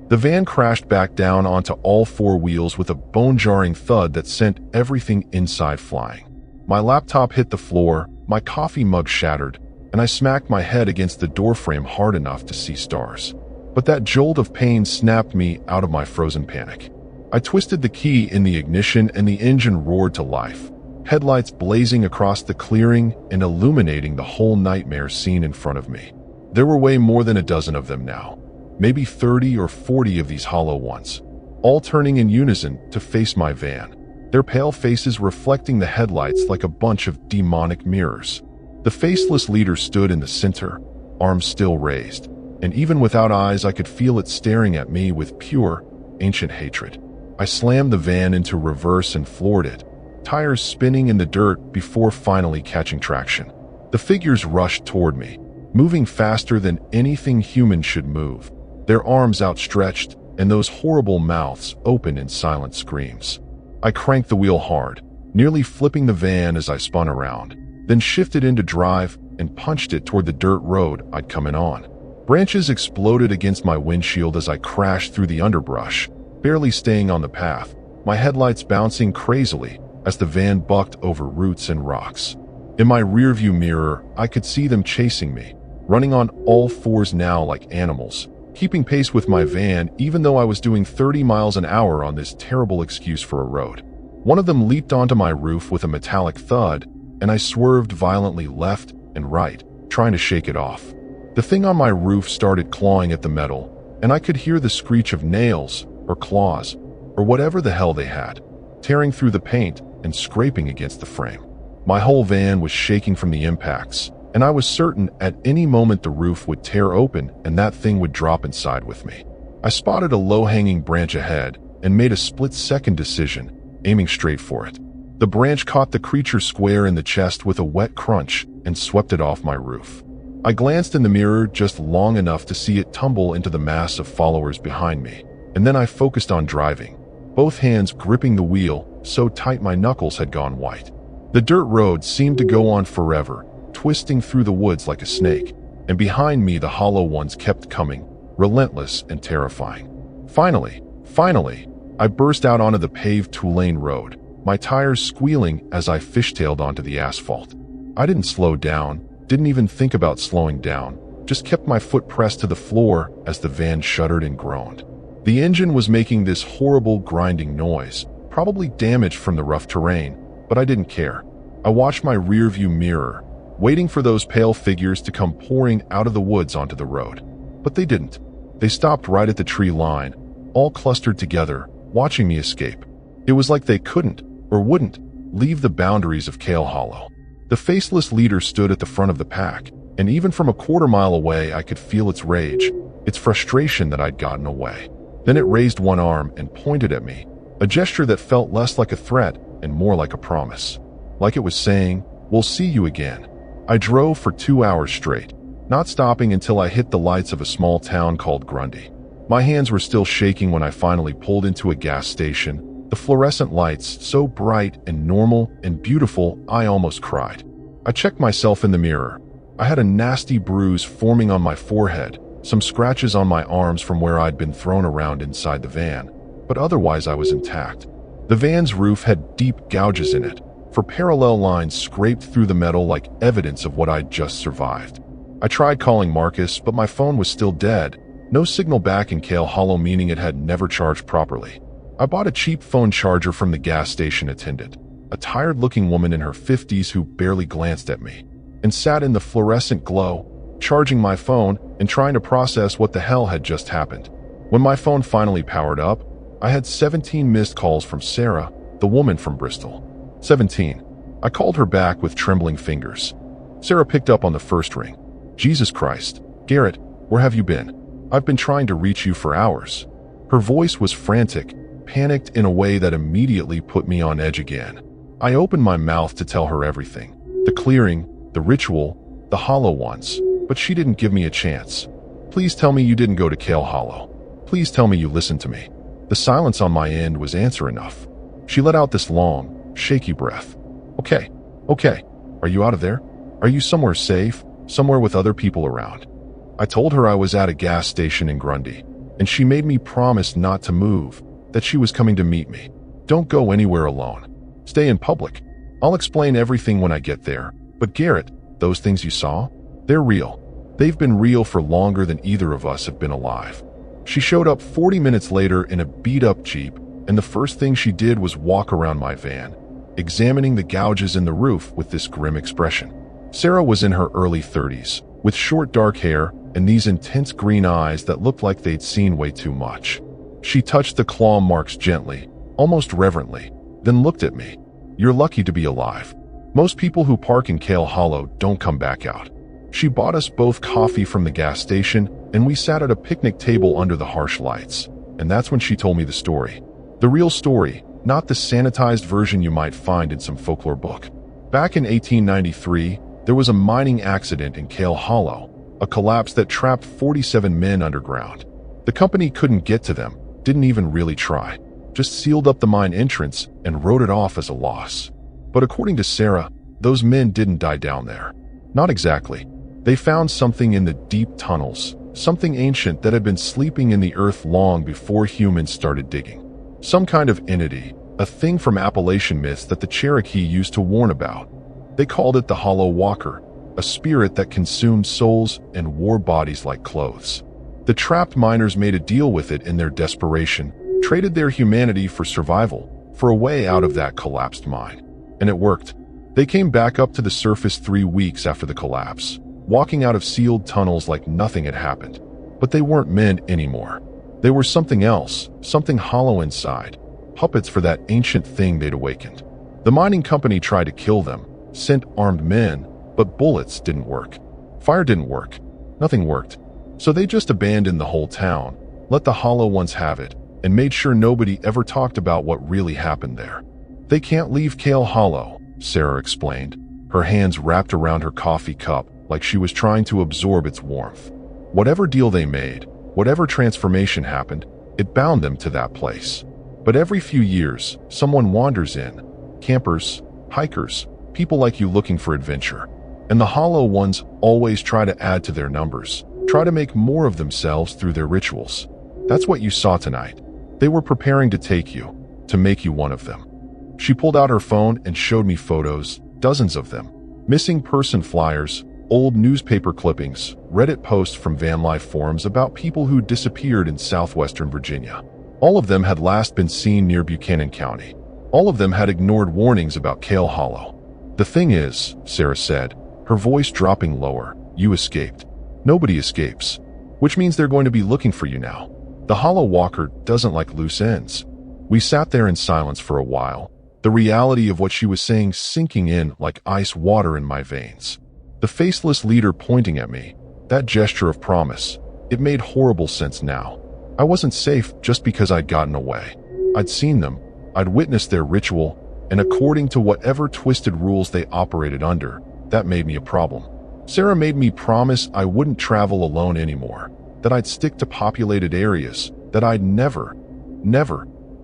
The van crashed back down onto all 4 wheels with a bone-jarring thud that sent everything inside flying. My laptop hit the floor, my coffee mug shattered, and I smacked my head against the doorframe hard enough to see stars. But that jolt of pain snapped me out of my frozen panic. I twisted the key in the ignition and the engine roared to life, headlights blazing across the clearing and illuminating the whole nightmare scene in front of me. There were way more than a dozen of them now, maybe 30 or 40 of these Hollow Ones, all turning in unison to face my van, their pale faces reflecting the headlights like a bunch of demonic mirrors. The faceless leader stood in the center, arms still raised, and even without eyes I could feel it staring at me with pure, ancient hatred. I slammed the van into reverse and floored it, tires spinning in the dirt before finally catching traction. The figures rushed toward me, moving faster than anything human should move, their arms outstretched and those horrible mouths open in silent screams. I cranked the wheel hard, nearly flipping the van as I spun around, then shifted into drive and punched it toward the dirt road I'd come in on. Branches exploded against my windshield as I crashed through the underbrush, barely staying on the path, my headlights bouncing crazily as the van bucked over roots and rocks. In my rearview mirror, I could see them chasing me, running on all 4s now like animals, keeping pace with my van even though I was doing 30 miles an hour on this terrible excuse for a road. One of them leaped onto my roof with a metallic thud, and I swerved violently left and right, trying to shake it off. The thing on my roof started clawing at the metal, and I could hear the screech of nails or claws, or whatever the hell they had, tearing through the paint and scraping against the frame. My whole van was shaking from the impacts, and I was certain at any moment the roof would tear open and that thing would drop inside with me. I spotted a low-hanging branch ahead and made a split-second decision, aiming straight for it. The branch caught the creature square in the chest with a wet crunch and swept it off my roof. I glanced in the mirror just long enough to see it tumble into the mass of followers behind me, and then I focused on driving, both hands gripping the wheel so tight my knuckles had gone white. The dirt road seemed to go on forever, twisting through the woods like a snake, and behind me the Hollow Ones kept coming, relentless and terrifying. Finally, I burst out onto the paved two-lane road, my tires squealing as I fishtailed onto the asphalt. I didn't slow down, didn't even think about slowing down, just kept my foot pressed to the floor as the van shuddered and groaned. The engine was making this horrible grinding noise, probably damaged from the rough terrain, but I didn't care. I watched my rearview mirror, waiting for those pale figures to come pouring out of the woods onto the road. But they didn't. They stopped right at the tree line, all clustered together, watching me escape. It was like they couldn't, or wouldn't, leave the boundaries of Kale Hollow. The faceless leader stood at the front of the pack, and even from a quarter-mile away I could feel its rage, its frustration that I'd gotten away. Then it raised one arm and pointed at me, a gesture that felt less like a threat and more like a promise. Like it was saying, "We'll see you again." I drove for 2 hours straight, not stopping until I hit the lights of a small town called Grundy. My hands were still shaking when I finally pulled into a gas station, the fluorescent lights so bright and normal and beautiful I almost cried. I checked myself in the mirror. I had a nasty bruise forming on my forehead, some scratches on my arms from where I'd been thrown around inside the van, but otherwise I was intact. The van's roof had deep gouges in it, for parallel lines scraped through the metal like evidence of what I'd just survived. I tried calling Marcus, but my phone was still dead, no signal back in Kale Hollow, meaning it had never charged properly. I bought a cheap phone charger from the gas station attendant, a tired-looking woman in her 50s who barely glanced at me, and sat in the fluorescent glow, charging my phone and trying to process what the hell had just happened. When my phone finally powered up, I had 17 missed calls from Sarah, the woman from Bristol. 17. I called her back with trembling fingers. Sarah picked up on the first ring. "Jesus Christ, Garrett, where have you been? I've been trying to reach you for hours." Her voice was frantic, panicked in a way that immediately put me on edge again. I opened my mouth to tell her everything. The clearing, the ritual, the hollow ones, but she didn't give me a chance. "Please tell me you didn't go to Kale Hollow. Please tell me you listened to me." The silence on my end was answer enough. She let out this long, shaky breath. Okay. Are you out of there? Are you somewhere safe? Somewhere with other people around?" I told her I was at a gas station in Grundy, and she made me promise not to move, that she was coming to meet me. "Don't go anywhere alone. Stay in public. I'll explain everything when I get there. But Garrett, those things you saw? They're real. They've been real for longer than either of us have been alive." She showed up 40 minutes later in a beat-up Jeep, and the first thing she did was walk around my van, examining the gouges in the roof with this grim expression. Sarah was in her early 30s, with short dark hair and these intense green eyes that looked like they'd seen way too much. She touched the claw marks gently, almost reverently, then looked at me. "You're lucky to be alive. Most people who park in Kale Hollow don't come back out." She bought us both coffee from the gas station, and we sat at a picnic table under the harsh lights. And that's when she told me the story. The real story, not the sanitized version you might find in some folklore book. Back in 1893, there was a mining accident in Kale Hollow, a collapse that trapped 47 men underground. The company couldn't get to them, didn't even really try, just sealed up the mine entrance and wrote it off as a loss. But according to Sarah, those men didn't die down there. Not exactly. They found something in the deep tunnels, something ancient that had been sleeping in the earth long before humans started digging. Some kind of entity, a thing from Appalachian myths that the Cherokee used to warn about. They called it the Hollow Walker, a spirit that consumed souls and wore bodies like clothes. The trapped miners made a deal with it in their desperation, traded their humanity for survival, for a way out of that collapsed mine. And it worked. They came back up to the surface 3 weeks after the collapse, walking out of sealed tunnels like nothing had happened. But they weren't men anymore. They were something else, something hollow inside, puppets for that ancient thing they'd awakened. The mining company tried to kill them, sent armed men, but bullets didn't work. Fire didn't work. Nothing worked. So they just abandoned the whole town, let the hollow ones have it, and made sure nobody ever talked about what really happened there. "They can't leave Kale Hollow," Sarah explained, her hands wrapped around her coffee cup like she was trying to absorb its warmth. Whatever deal they made, whatever transformation happened, it bound them to that place. But every few years, someone wanders in. Campers, hikers, people like you looking for adventure. And the hollow ones always try to add to their numbers, try to make more of themselves through their rituals. That's what you saw tonight. They were preparing to take you, to make you one of them. She pulled out her phone and showed me photos, dozens of them. Missing person flyers, old newspaper clippings, Reddit posts from Vanlife forums about people who disappeared in southwestern Virginia. All of them had last been seen near Buchanan County. All of them had ignored warnings about Kale Hollow. The thing is, Sarah said, her voice dropping lower, you escaped. Nobody escapes. Which means they're going to be looking for you now. The Hollow Walker doesn't like loose ends. We sat there in silence for a while, the reality of what she was saying sinking in like ice water in my veins. The faceless leader pointing at me, that gesture of promise, it made horrible sense now. I wasn't safe just because I'd gotten away. I'd seen them, I'd witnessed their ritual, and according to whatever twisted rules they operated under, that made me a problem. Sarah made me promise I wouldn't travel alone anymore, that I'd stick to populated areas, that I'd never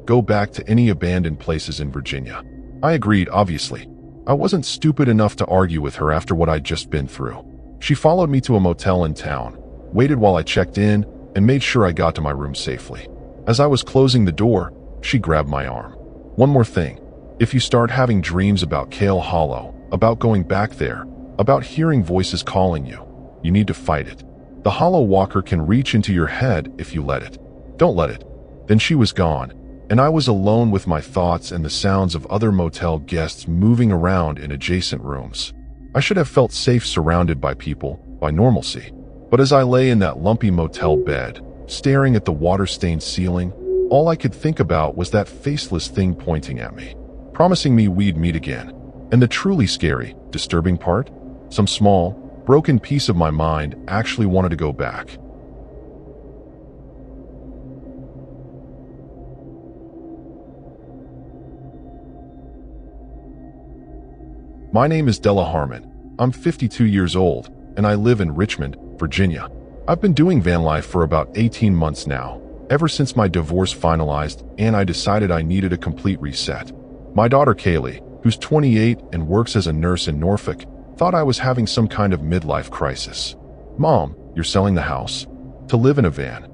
go back to any abandoned places in Virginia. I agreed, obviously. I wasn't stupid enough to argue with her after what I'd just been through. She followed me to a motel in town, waited while I checked in, and made sure I got to my room safely. As I was closing the door, she grabbed my arm. One more thing. If you start having dreams about Kale Hollow, about going back there, about hearing voices calling you, you need to fight it. The Hollow Walker can reach into your head if you let it. Don't let it. Then she was gone, and I was alone with my thoughts and the sounds of other motel guests moving around in adjacent rooms. I should have felt safe surrounded by people, by normalcy. But as I lay in that lumpy motel bed, staring at the water-stained ceiling, all I could think about was that faceless thing pointing at me, promising me we'd meet again. And the truly scary, disturbing part? Some small, broken piece of my mind actually wanted to go back. My name is Della Harmon. I'm 52 years old, and I live in Richmond, Virginia. I've been doing van life for about 18 months now, ever since my divorce finalized and I decided I needed a complete reset. My daughter Kaylee, who's 28 and works as a nurse in Norfolk, thought I was having some kind of midlife crisis. Mom, you're selling the house? To live in a van.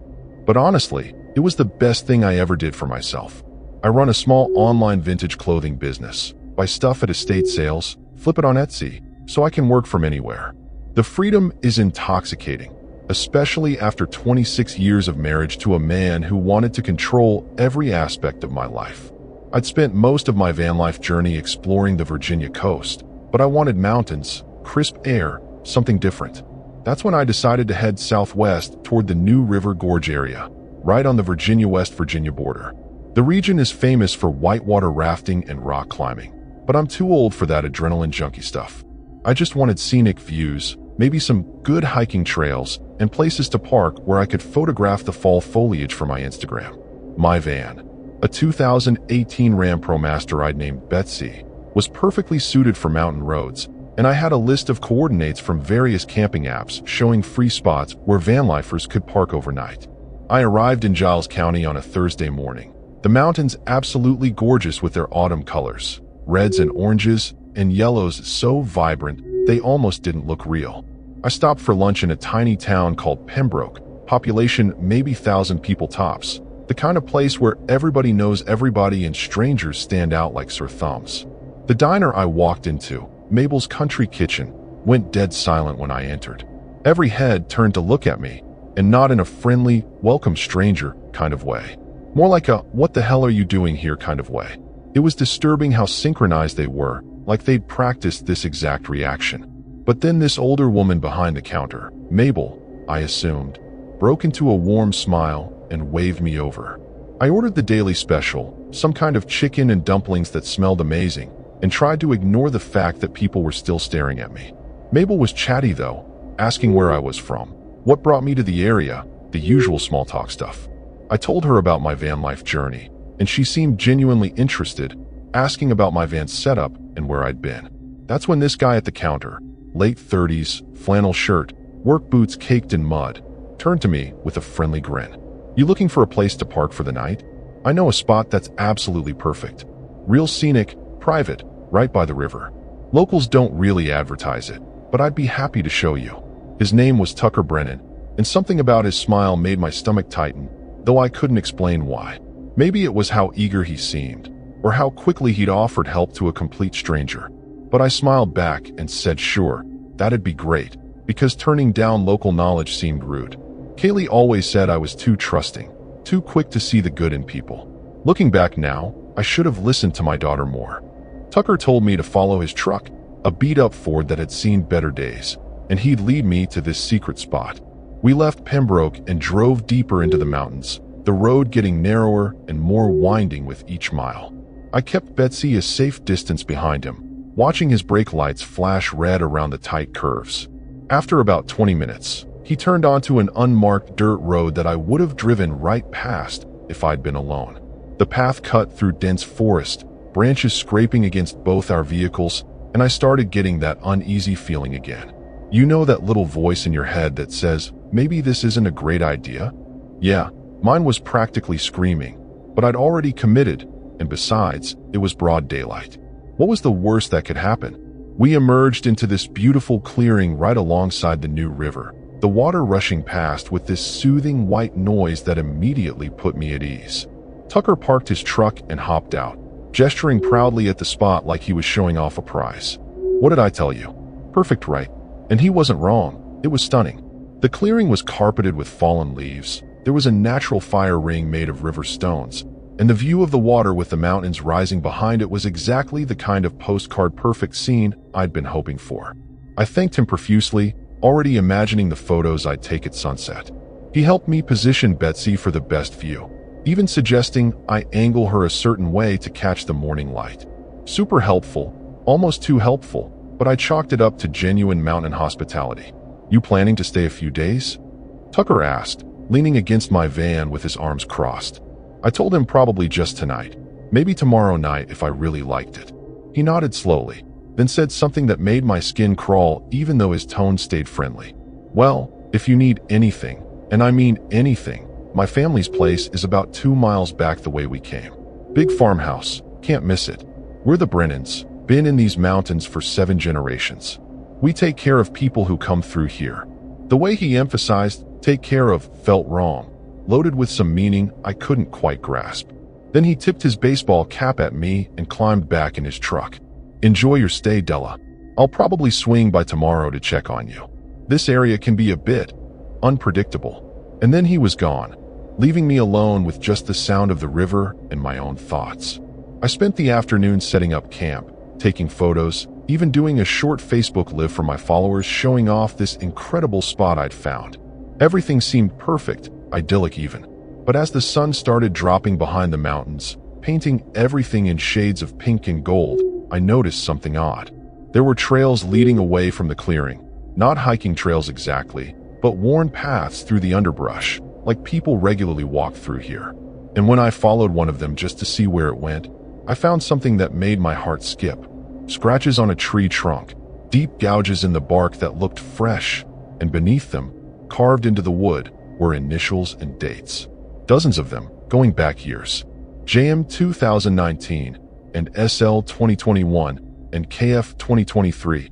But honestly, it was the best thing I ever did for myself. I run a small online vintage clothing business, buy stuff at estate sales, flip it on Etsy, so I can work from anywhere. The freedom is intoxicating, especially after 26 years of marriage to a man who wanted to control every aspect of my life. I'd spent most of my van life journey exploring the Virginia coast, but I wanted mountains, crisp air, something different. That's when I decided to head southwest toward the New River Gorge area, right on the Virginia-West Virginia border. The region is famous for whitewater rafting and rock climbing, but I'm too old for that adrenaline junkie stuff. I just wanted scenic views, maybe some good hiking trails, and places to park where I could photograph the fall foliage for my Instagram. My van, a 2018 Ram ProMaster I'd named Betsy, was perfectly suited for mountain roads, and I had a list of coordinates from various camping apps showing free spots where vanlifers could park overnight. I arrived in Giles County on a Thursday morning. The mountains absolutely gorgeous with their autumn colors, reds and oranges, and yellows so vibrant they almost didn't look real. I stopped for lunch in a tiny town called Pembroke, population maybe 1,000 people tops, the kind of place where everybody knows everybody and strangers stand out like sore thumbs. The diner I walked into, Mabel's Country Kitchen, went dead silent when I entered. Every head turned to look at me, and not in a friendly, welcome stranger kind of way. More like a, what the hell are you doing here kind of way. It was disturbing how synchronized they were, like they'd practiced this exact reaction. But then this older woman behind the counter, Mabel, I assumed, broke into a warm smile and waved me over. I ordered the daily special, some kind of chicken and dumplings that smelled amazing, and tried to ignore the fact that people were still staring at me. Mabel was chatty though, asking where I was from, what brought me to the area, the usual small talk stuff. I told her about my van life journey, and she seemed genuinely interested, asking about my van setup and where I'd been. That's when this guy at the counter, late 30s, flannel shirt, work boots caked in mud, turned to me with a friendly grin. You looking for a place to park for the night? I know a spot that's absolutely perfect. Real scenic, private, right by the river. Locals don't really advertise it, but I'd be happy to show you. His name was Tucker Brennan, and something about his smile made my stomach tighten, though I couldn't explain why. Maybe it was how eager he seemed, or how quickly he'd offered help to a complete stranger. But I smiled back and said sure, that'd be great, because turning down local knowledge seemed rude. Kaylee always said I was too trusting, too quick to see the good in people. Looking back now, I should have listened to my daughter more. Tucker told me to follow his truck, a beat-up Ford that had seen better days, and he'd lead me to this secret spot. We left Pembroke and drove deeper into the mountains, the road getting narrower and more winding with each mile. I kept Betsy a safe distance behind him, watching his brake lights flash red around the tight curves. After about 20 minutes, he turned onto an unmarked dirt road that I would have driven right past if I'd been alone. The path cut through dense forest, branches scraping against both our vehicles, and I started getting that uneasy feeling again. You know that little voice in your head that says, maybe this isn't a great idea? Yeah, mine was practically screaming, but I'd already committed, and besides, it was broad daylight. What was the worst that could happen? We emerged into this beautiful clearing right alongside the new river, the water rushing past with this soothing white noise that immediately put me at ease. Tucker parked his truck and hopped out, gesturing proudly at the spot like he was showing off a prize. What did I tell you? Perfect, right? And he wasn't wrong. It was stunning. The clearing was carpeted with fallen leaves. There was a natural fire ring made of river stones, and the view of the water with the mountains rising behind it was exactly the kind of postcard-perfect scene I'd been hoping for. I thanked him profusely, already imagining the photos I'd take at sunset. He helped me position Betsy for the best view, even suggesting I angle her a certain way to catch the morning light. Super helpful, almost too helpful, but I chalked it up to genuine mountain hospitality. You planning to stay a few days? Tucker asked, leaning against my van with his arms crossed. I told him probably just tonight, maybe tomorrow night if I really liked it. He nodded slowly, then said something that made my skin crawl even though his tone stayed friendly. Well, if you need anything, and I mean anything, my family's place is about 2 miles back the way we came. Big farmhouse, can't miss it. We're the Brennans, been in these mountains for 7 generations. We take care of people who come through here. The way he emphasized take care of felt wrong, loaded with some meaning I couldn't quite grasp. Then he tipped his baseball cap at me and climbed back in his truck. Enjoy your stay, Della. I'll probably swing by tomorrow to check on you. This area can be a bit unpredictable. And then he was gone, leaving me alone with just the sound of the river and my own thoughts. I spent the afternoon setting up camp, taking photos, even doing a short Facebook live for my followers showing off this incredible spot I'd found. Everything seemed perfect, idyllic even. But as the sun started dropping behind the mountains, painting everything in shades of pink and gold, I noticed something odd. There were trails leading away from the clearing, not hiking trails exactly, but worn paths through the underbrush, like people regularly walk through here. And when I followed one of them just to see where it went, I found something that made my heart skip. Scratches on a tree trunk, deep gouges in the bark that looked fresh, and beneath them, carved into the wood, were initials and dates. Dozens of them, going back years. JM 2019, and SL 2021, and KF 2023.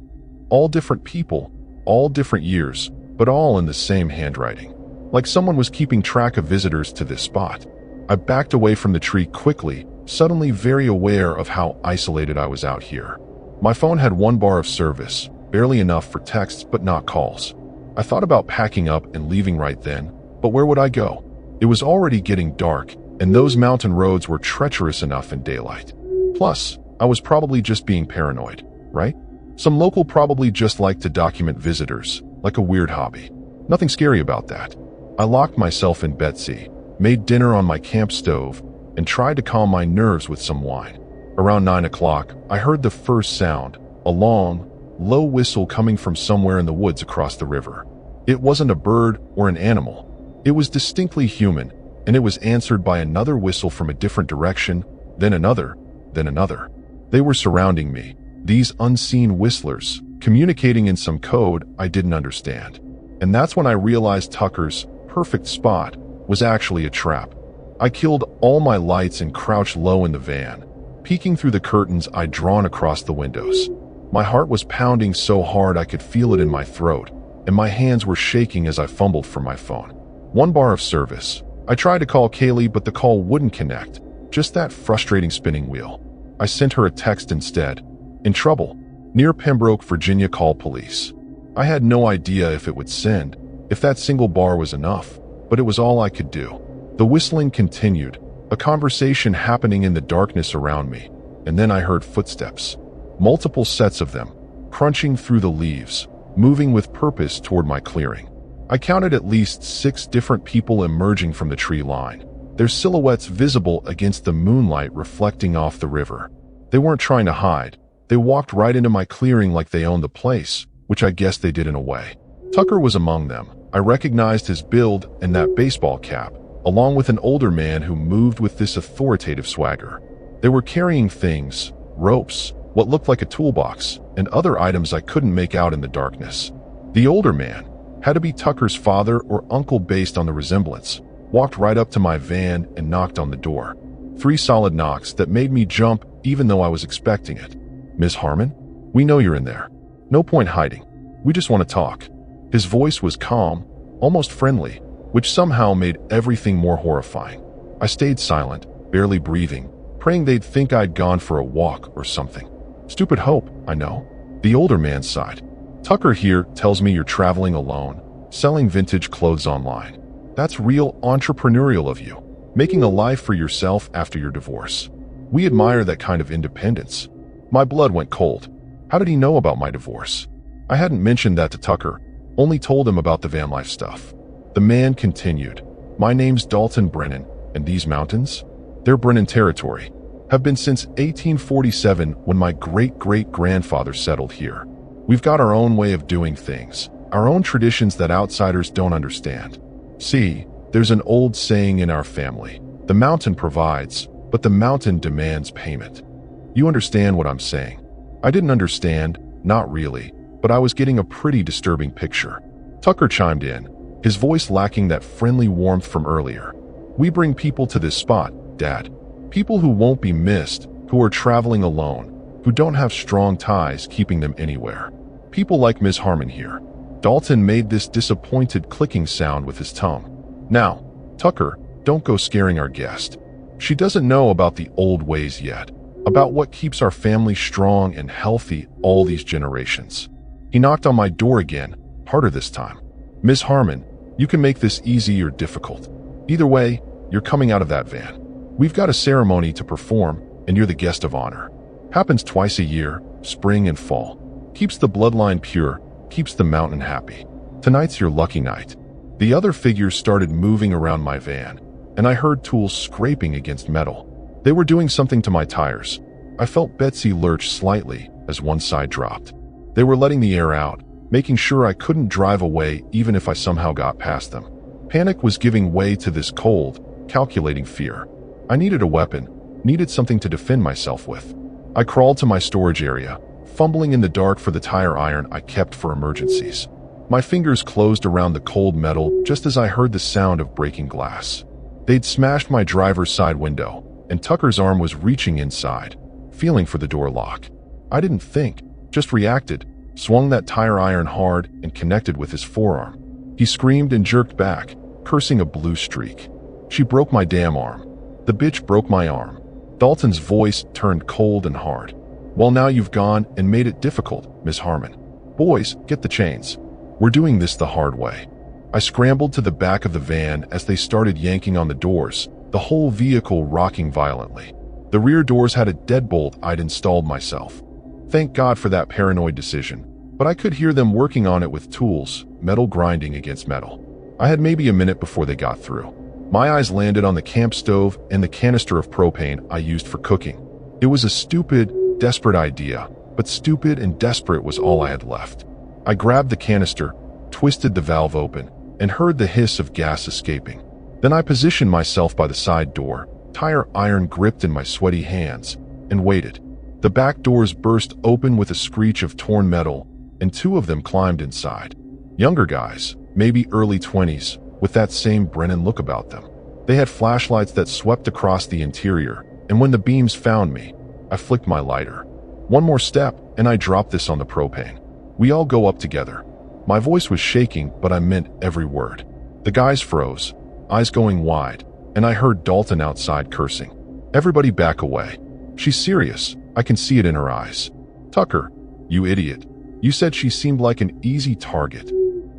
All different people, all different years, but all in the same handwriting. Like someone was keeping track of visitors to this spot. I backed away from the tree quickly, suddenly very aware of how isolated I was out here. My phone had 1 bar of service, barely enough for texts but not calls. I thought about packing up and leaving right then, but where would I go? It was already getting dark, and those mountain roads were treacherous enough in daylight. Plus, I was probably just being paranoid, right? Some local probably just liked to document visitors, like a weird hobby. Nothing scary about that. I locked myself in Betsy, made dinner on my camp stove, and tried to calm my nerves with some wine. Around 9 o'clock, I heard the first sound, a long, low whistle coming from somewhere in the woods across the river. It wasn't a bird or an animal. It was distinctly human, and it was answered by another whistle from a different direction, then another, then another. They were surrounding me, these unseen whistlers, communicating in some code I didn't understand. And that's when I realized Tucker's perfect spot was actually a trap. I killed all my lights and crouched low in the van, peeking through the curtains I'd drawn across the windows. My heart was pounding so hard I could feel it in my throat, and my hands were shaking as I fumbled for my phone. 1 bar of service. I tried to call Kaylee, but the call wouldn't connect. Just that frustrating spinning wheel. I sent her a text instead. In trouble. Near Pembroke, Virginia, call police. I had no idea if it would send, if that single bar was enough, but it was all I could do. The whistling continued, a conversation happening in the darkness around me, and then I heard footsteps. Multiple sets of them, crunching through the leaves, moving with purpose toward my clearing. I counted at least 6 different people emerging from the tree line, their silhouettes visible against the moonlight reflecting off the river. They weren't trying to hide. They walked right into my clearing like they owned the place, which I guess they did in a way. Tucker was among them. I recognized his build and that baseball cap, along with an older man who moved with this authoritative swagger. They were carrying things, ropes, what looked like a toolbox, and other items I couldn't make out in the darkness. The older man had to be Tucker's father or uncle based on the resemblance, walked right up to my van and knocked on the door. 3 solid knocks that made me jump even though I was expecting it. Ms. Harmon? We know you're in there. No point hiding. We just want to talk. His voice was calm, almost friendly, which somehow made everything more horrifying. I stayed silent, barely breathing, praying they'd think I'd gone for a walk or something. Stupid hope, I know. The older man sighed. Tucker here tells me you're traveling alone, selling vintage clothes online. That's real entrepreneurial of you, making a life for yourself after your divorce. We admire that kind of independence. My blood went cold. How did he know about my divorce? I hadn't mentioned that to Tucker, only told him about the Vanlife stuff. The man continued. My name's Dalton Brennan, and these mountains? They're Brennan territory. Have been since 1847 when my great-great-grandfather settled here. We've got our own way of doing things, our own traditions that outsiders don't understand. See, there's an old saying in our family. The mountain provides, but the mountain demands payment. You understand what I'm saying? I didn't understand, not really, but I was getting a pretty disturbing picture. Tucker chimed in, his voice lacking that friendly warmth from earlier. We bring people to this spot, Dad. People who won't be missed, who are traveling alone, who don't have strong ties keeping them anywhere. People like Ms. Harmon here. Dalton made this disappointed clicking sound with his tongue. Now, Tucker, don't go scaring our guest. She doesn't know about the old ways yet, about what keeps our family strong and healthy all these generations. He knocked on my door again, harder this time. Ms. Harmon, you can make this easy or difficult. Either way, you're coming out of that van. We've got a ceremony to perform, and you're the guest of honor. Happens twice a year, spring and fall. Keeps the bloodline pure, keeps the mountain happy. Tonight's your lucky night. The other figures started moving around my van, and I heard tools scraping against metal. They were doing something to my tires. I felt Betsy lurch slightly as one side dropped. They were letting the air out, making sure I couldn't drive away even if I somehow got past them. Panic was giving way to this cold, calculating fear. I needed a weapon, needed something to defend myself with. I crawled to my storage area, fumbling in the dark for the tire iron I kept for emergencies. My fingers closed around the cold metal just as I heard the sound of breaking glass. They'd smashed my driver's side window, and Tucker's arm was reaching inside, feeling for the door lock. I didn't think, just reacted, swung that tire iron hard and connected with his forearm. He screamed and jerked back, cursing a blue streak. She broke my damn arm. The bitch broke my arm. Dalton's voice turned cold and hard. Well, now you've gone and made it difficult, Miss Harmon. Boys, get the chains. We're doing this the hard way. I scrambled to the back of the van as they started yanking on the doors, the whole vehicle rocking violently. The rear doors had a deadbolt I'd installed myself. Thank God for that paranoid decision, but I could hear them working on it with tools, metal grinding against metal. I had maybe a minute before they got through. My eyes landed on the camp stove and the canister of propane I used for cooking. It was a stupid, desperate idea, but stupid and desperate was all I had left. I grabbed the canister, twisted the valve open, and heard the hiss of gas escaping. Then I positioned myself by the side door, tire iron gripped in my sweaty hands, and waited. The back doors burst open with a screech of torn metal, and 2 of them climbed inside. Younger guys, maybe early 20s, with that same Brennan look about them. They had flashlights that swept across the interior, and when the beams found me, I flicked my lighter. One more step, and I dropped this on the propane. We all go up together. My voice was shaking, but I meant every word. The guys froze. eyes going wide, and I heard Dalton outside cursing. "Everybody back away. She's serious. I can see it in her eyes." "Tucker, you idiot. You said she seemed like an easy target."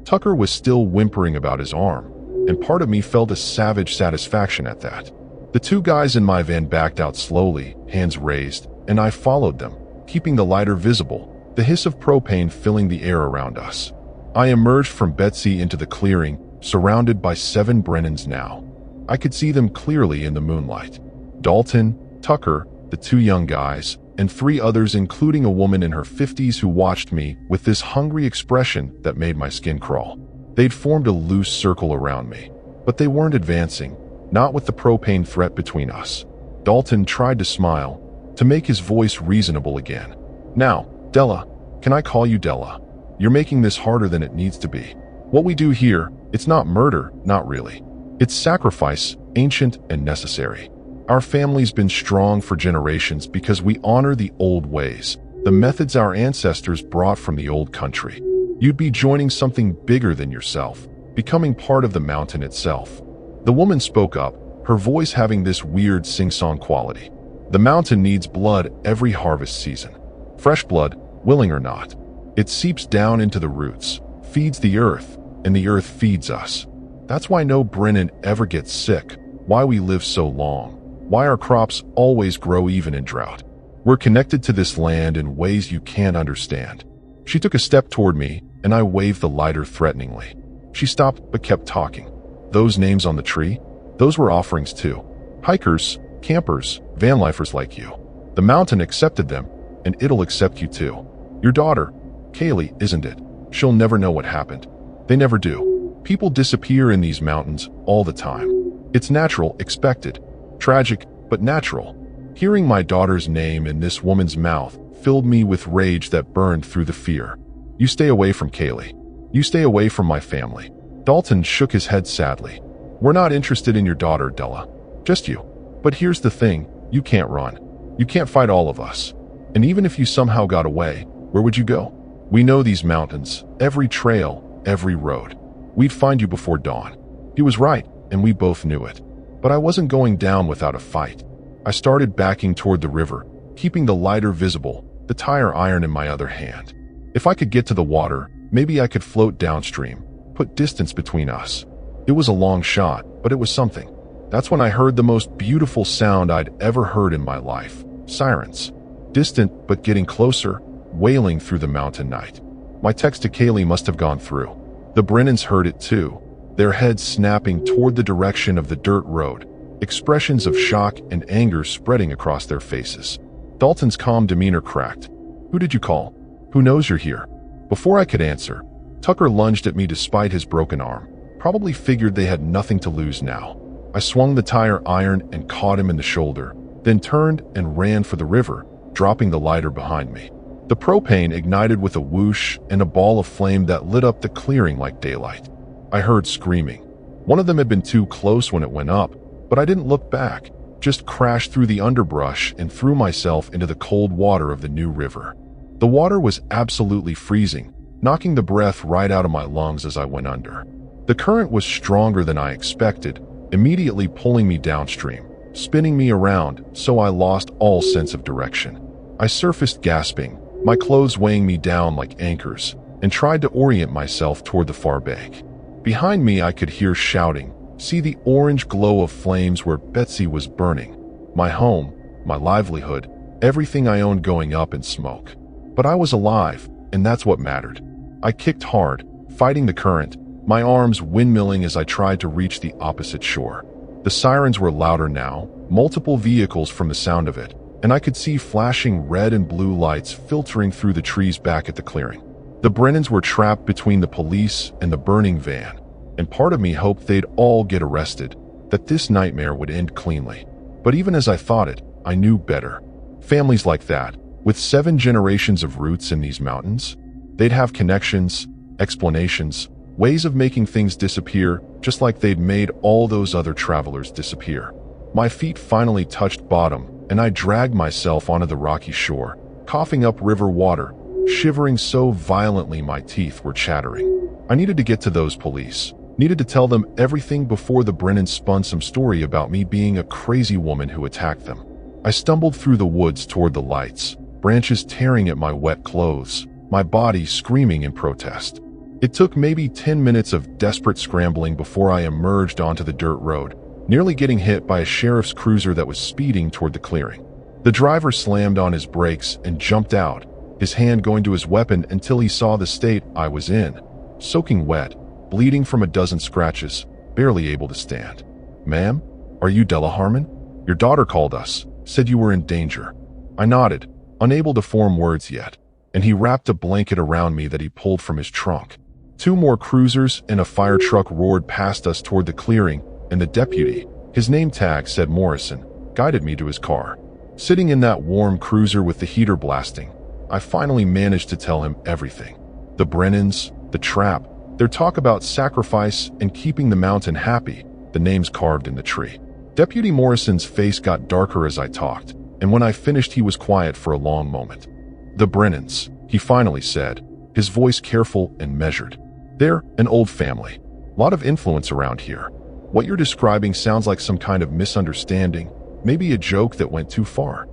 Tucker was still whimpering about his arm, and part of me felt a savage satisfaction at that. The two guys in my van backed out slowly, hands raised, and I followed them, keeping the lighter visible, the hiss of propane filling the air around us. I emerged from Betsy into the clearing, surrounded by 7 Brennans now. I could see them clearly in the moonlight. Dalton, Tucker, the 2 young guys, and 3 others, including a woman in her 50s who watched me with this hungry expression that made my skin crawl. They'd formed a loose circle around me, but they weren't advancing, not with the propane threat between us. Dalton tried to smile, to make his voice reasonable again. "Now, Della, can I call you Della? You're making this harder than it needs to be. What we do here, it's not murder, not really. It's sacrifice, ancient and necessary. Our family's been strong for generations because we honor the old ways, the methods our ancestors brought from the old country. You'd be joining something bigger than yourself, becoming part of the mountain itself." The woman spoke up, her voice having this weird sing-song quality. "The mountain needs blood every harvest season. Fresh blood, willing or not. It seeps down into the roots, feeds the earth, and the earth feeds us. That's why no Brennan ever gets sick, why we live so long, why our crops always grow even in drought. We're connected to this land in ways you can't understand." She took a step toward me, and I waved the lighter threateningly. She stopped but kept talking. "Those names on the tree? Those were offerings too. Hikers, campers, vanlifers like you. The mountain accepted them, and it'll accept you too. Your daughter, Kaylee, isn't it? She'll never know what happened. They never do. People disappear in these mountains all the time. It's natural, expected. Tragic, but natural." Hearing my daughter's name in this woman's mouth filled me with rage that burned through the fear. "You stay away from Kaylee. You stay away from my family." Dalton shook his head sadly. "We're not interested in your daughter, Della. Just you. But here's the thing, you can't run. You can't fight all of us. And even if you somehow got away, where would you go? We know these mountains, every trail, every road. We'd find you before dawn." He was right, and we both knew it. But I wasn't going down without a fight. I started backing toward the river, keeping the lighter visible, the tire iron in my other hand. If I could get to the water, maybe I could float downstream, put distance between us. It was a long shot, but it was something. That's when I heard the most beautiful sound I'd ever heard in my life. Sirens. Distant, but getting closer, wailing through the mountain night. My text to Kaylee must have gone through. The Brennans heard it too, their heads snapping toward the direction of the dirt road, expressions of shock and anger spreading across their faces. Dalton's calm demeanor cracked. "Who did you call? Who knows you're here?" Before I could answer, Tucker lunged at me despite his broken arm. Probably figured they had nothing to lose now. I swung the tire iron and caught him in the shoulder, then turned and ran for the river, dropping the lighter behind me. The propane ignited with a whoosh and a ball of flame that lit up the clearing like daylight. I heard screaming. One of them had been too close when it went up, but I didn't look back, just crashed through the underbrush and threw myself into the cold water of the new river. The water was absolutely freezing, knocking the breath right out of my lungs as I went under. The current was stronger than I expected, immediately pulling me downstream, spinning me around, so I lost all sense of direction. I surfaced gasping, my clothes weighing me down like anchors, and tried to orient myself toward the far bank. Behind me I could hear shouting, see the orange glow of flames where Betsy was burning. My home, my livelihood, everything I owned going up in smoke. But I was alive, and that's what mattered. I kicked hard, fighting the current, my arms windmilling as I tried to reach the opposite shore. The sirens were louder now, multiple vehicles from the sound of it, and I could see flashing red and blue lights filtering through the trees back at the clearing. The Brennans were trapped between the police and the burning van, and part of me hoped they'd all get arrested, that this nightmare would end cleanly. But even as I thought it, I knew better. Families like that, with 7 generations of roots in these mountains, they'd have connections, explanations, ways of making things disappear, just like they'd made all those other travelers disappear. My feet finally touched bottom, and I dragged myself onto the rocky shore, coughing up river water, shivering so violently my teeth were chattering. I needed to get to those police. Needed to tell them everything before the Brennans spun some story about me being a crazy woman who attacked them. I stumbled through the woods toward the lights, branches tearing at my wet clothes, my body screaming in protest. It took maybe 10 minutes of desperate scrambling before I emerged onto the dirt road, nearly getting hit by a sheriff's cruiser that was speeding toward the clearing. The driver slammed on his brakes and jumped out, his hand going to his weapon until he saw the state I was in, soaking wet, bleeding from a dozen scratches, barely able to stand. "Ma'am, are you Della Harmon? Your daughter called us, said you were in danger." I nodded, unable to form words yet, and he wrapped a blanket around me that he pulled from his trunk. 2 more cruisers and a fire truck roared past us toward the clearing, and the deputy, his name tag said Morrison, guided me to his car. Sitting in that warm cruiser with the heater blasting, I finally managed to tell him everything. The Brennans, the trap, their talk about sacrifice and keeping the mountain happy, the names carved in the tree. Deputy Morrison's face got darker as I talked, and when I finished he was quiet for a long moment. "The Brennans," he finally said, his voice careful and measured. "They're an old family. Lot of influence around here. What you're describing sounds like some kind of misunderstanding, maybe a joke that went too far."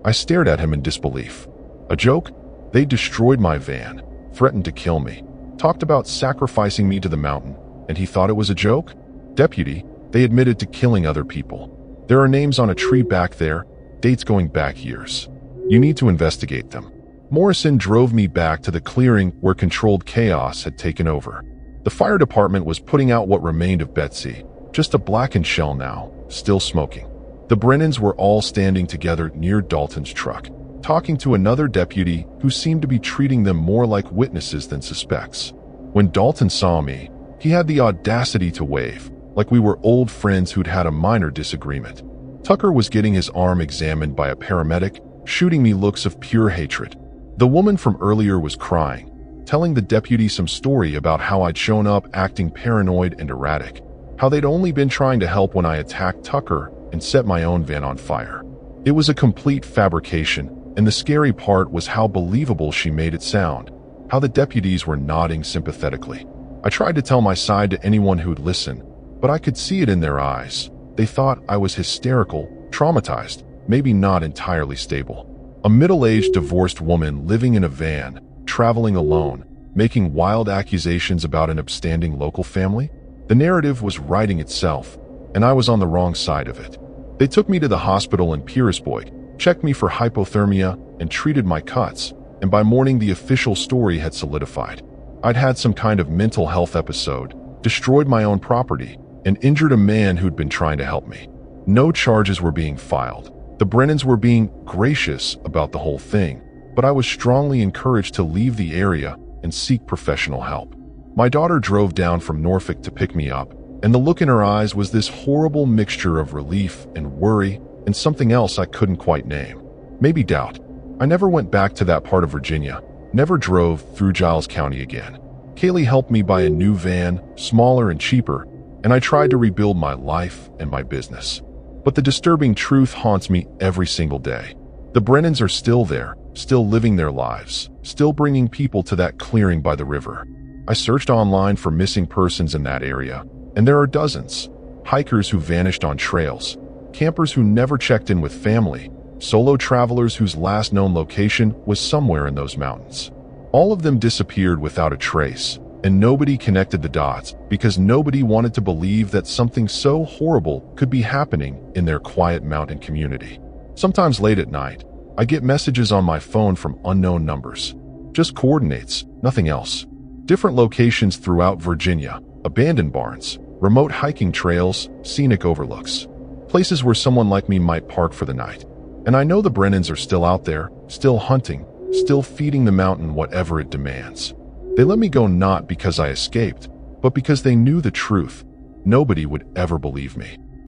I stared at him in disbelief. "A joke? They destroyed my van, threatened to kill me, talked about sacrificing me to the mountain, and he thought it was a joke? Deputy, they admitted to killing other people. There are names on a tree back there, dates going back years. You need to investigate them." Morrison drove me back to the clearing where controlled chaos had taken over. The fire department was putting out what remained of Betsy, just a blackened shell now, still smoking. The Brennans were all standing together near Dalton's truck, talking to another deputy who seemed to be treating them more like witnesses than suspects. When Dalton saw me, he had the audacity to wave, like we were old friends who'd had a minor disagreement. Tucker was getting his arm examined by a paramedic, shooting me looks of pure hatred. The woman from earlier was crying, telling the deputy some story about how I'd shown up acting paranoid and erratic, how they'd only been trying to help when I attacked Tucker and set my own van on fire. It was a complete fabrication, and the scary part was how believable she made it sound, how the deputies were nodding sympathetically. I tried to tell my side to anyone who'd listen, but I could see it in their eyes. They thought I was hysterical, traumatized, maybe not entirely stable. A middle-aged divorced woman living in a van, traveling alone, making wild accusations about an upstanding local family? The narrative was writing itself, and I was on the wrong side of it. They took me to the hospital in Petersburg, checked me for hypothermia, and treated my cuts, and by morning the official story had solidified. I'd had some kind of mental health episode, destroyed my own property, and injured a man who'd been trying to help me. No charges were being filed. The Brennans were being gracious about the whole thing, but I was strongly encouraged to leave the area and seek professional help. My daughter drove down from Norfolk to pick me up, and the look in her eyes was this horrible mixture of relief and worry and something else I couldn't quite name. Maybe doubt. I never went back to that part of Virginia, never drove through Giles County again. Kaylee helped me buy a new van, smaller and cheaper, and I tried to rebuild my life and my business. But the disturbing truth haunts me every single day. The Brennans are still there, still living their lives, still bringing people to that clearing by the river. I searched online for missing persons in that area, and there are dozens. Hikers who vanished on trails, campers who never checked in with family, solo travelers whose last known location was somewhere in those mountains. All of them disappeared without a trace, and nobody connected the dots because nobody wanted to believe that something so horrible could be happening in their quiet mountain community. Sometimes late at night, I get messages on my phone from unknown numbers. Just coordinates, nothing else. Different locations throughout Virginia, abandoned barns, remote hiking trails, scenic overlooks. Places where someone like me might park for the night. And I know the Brennans are still out there, still hunting, still feeding the mountain whatever it demands. They let me go not because I escaped, but because they knew the truth. Nobody would ever believe me.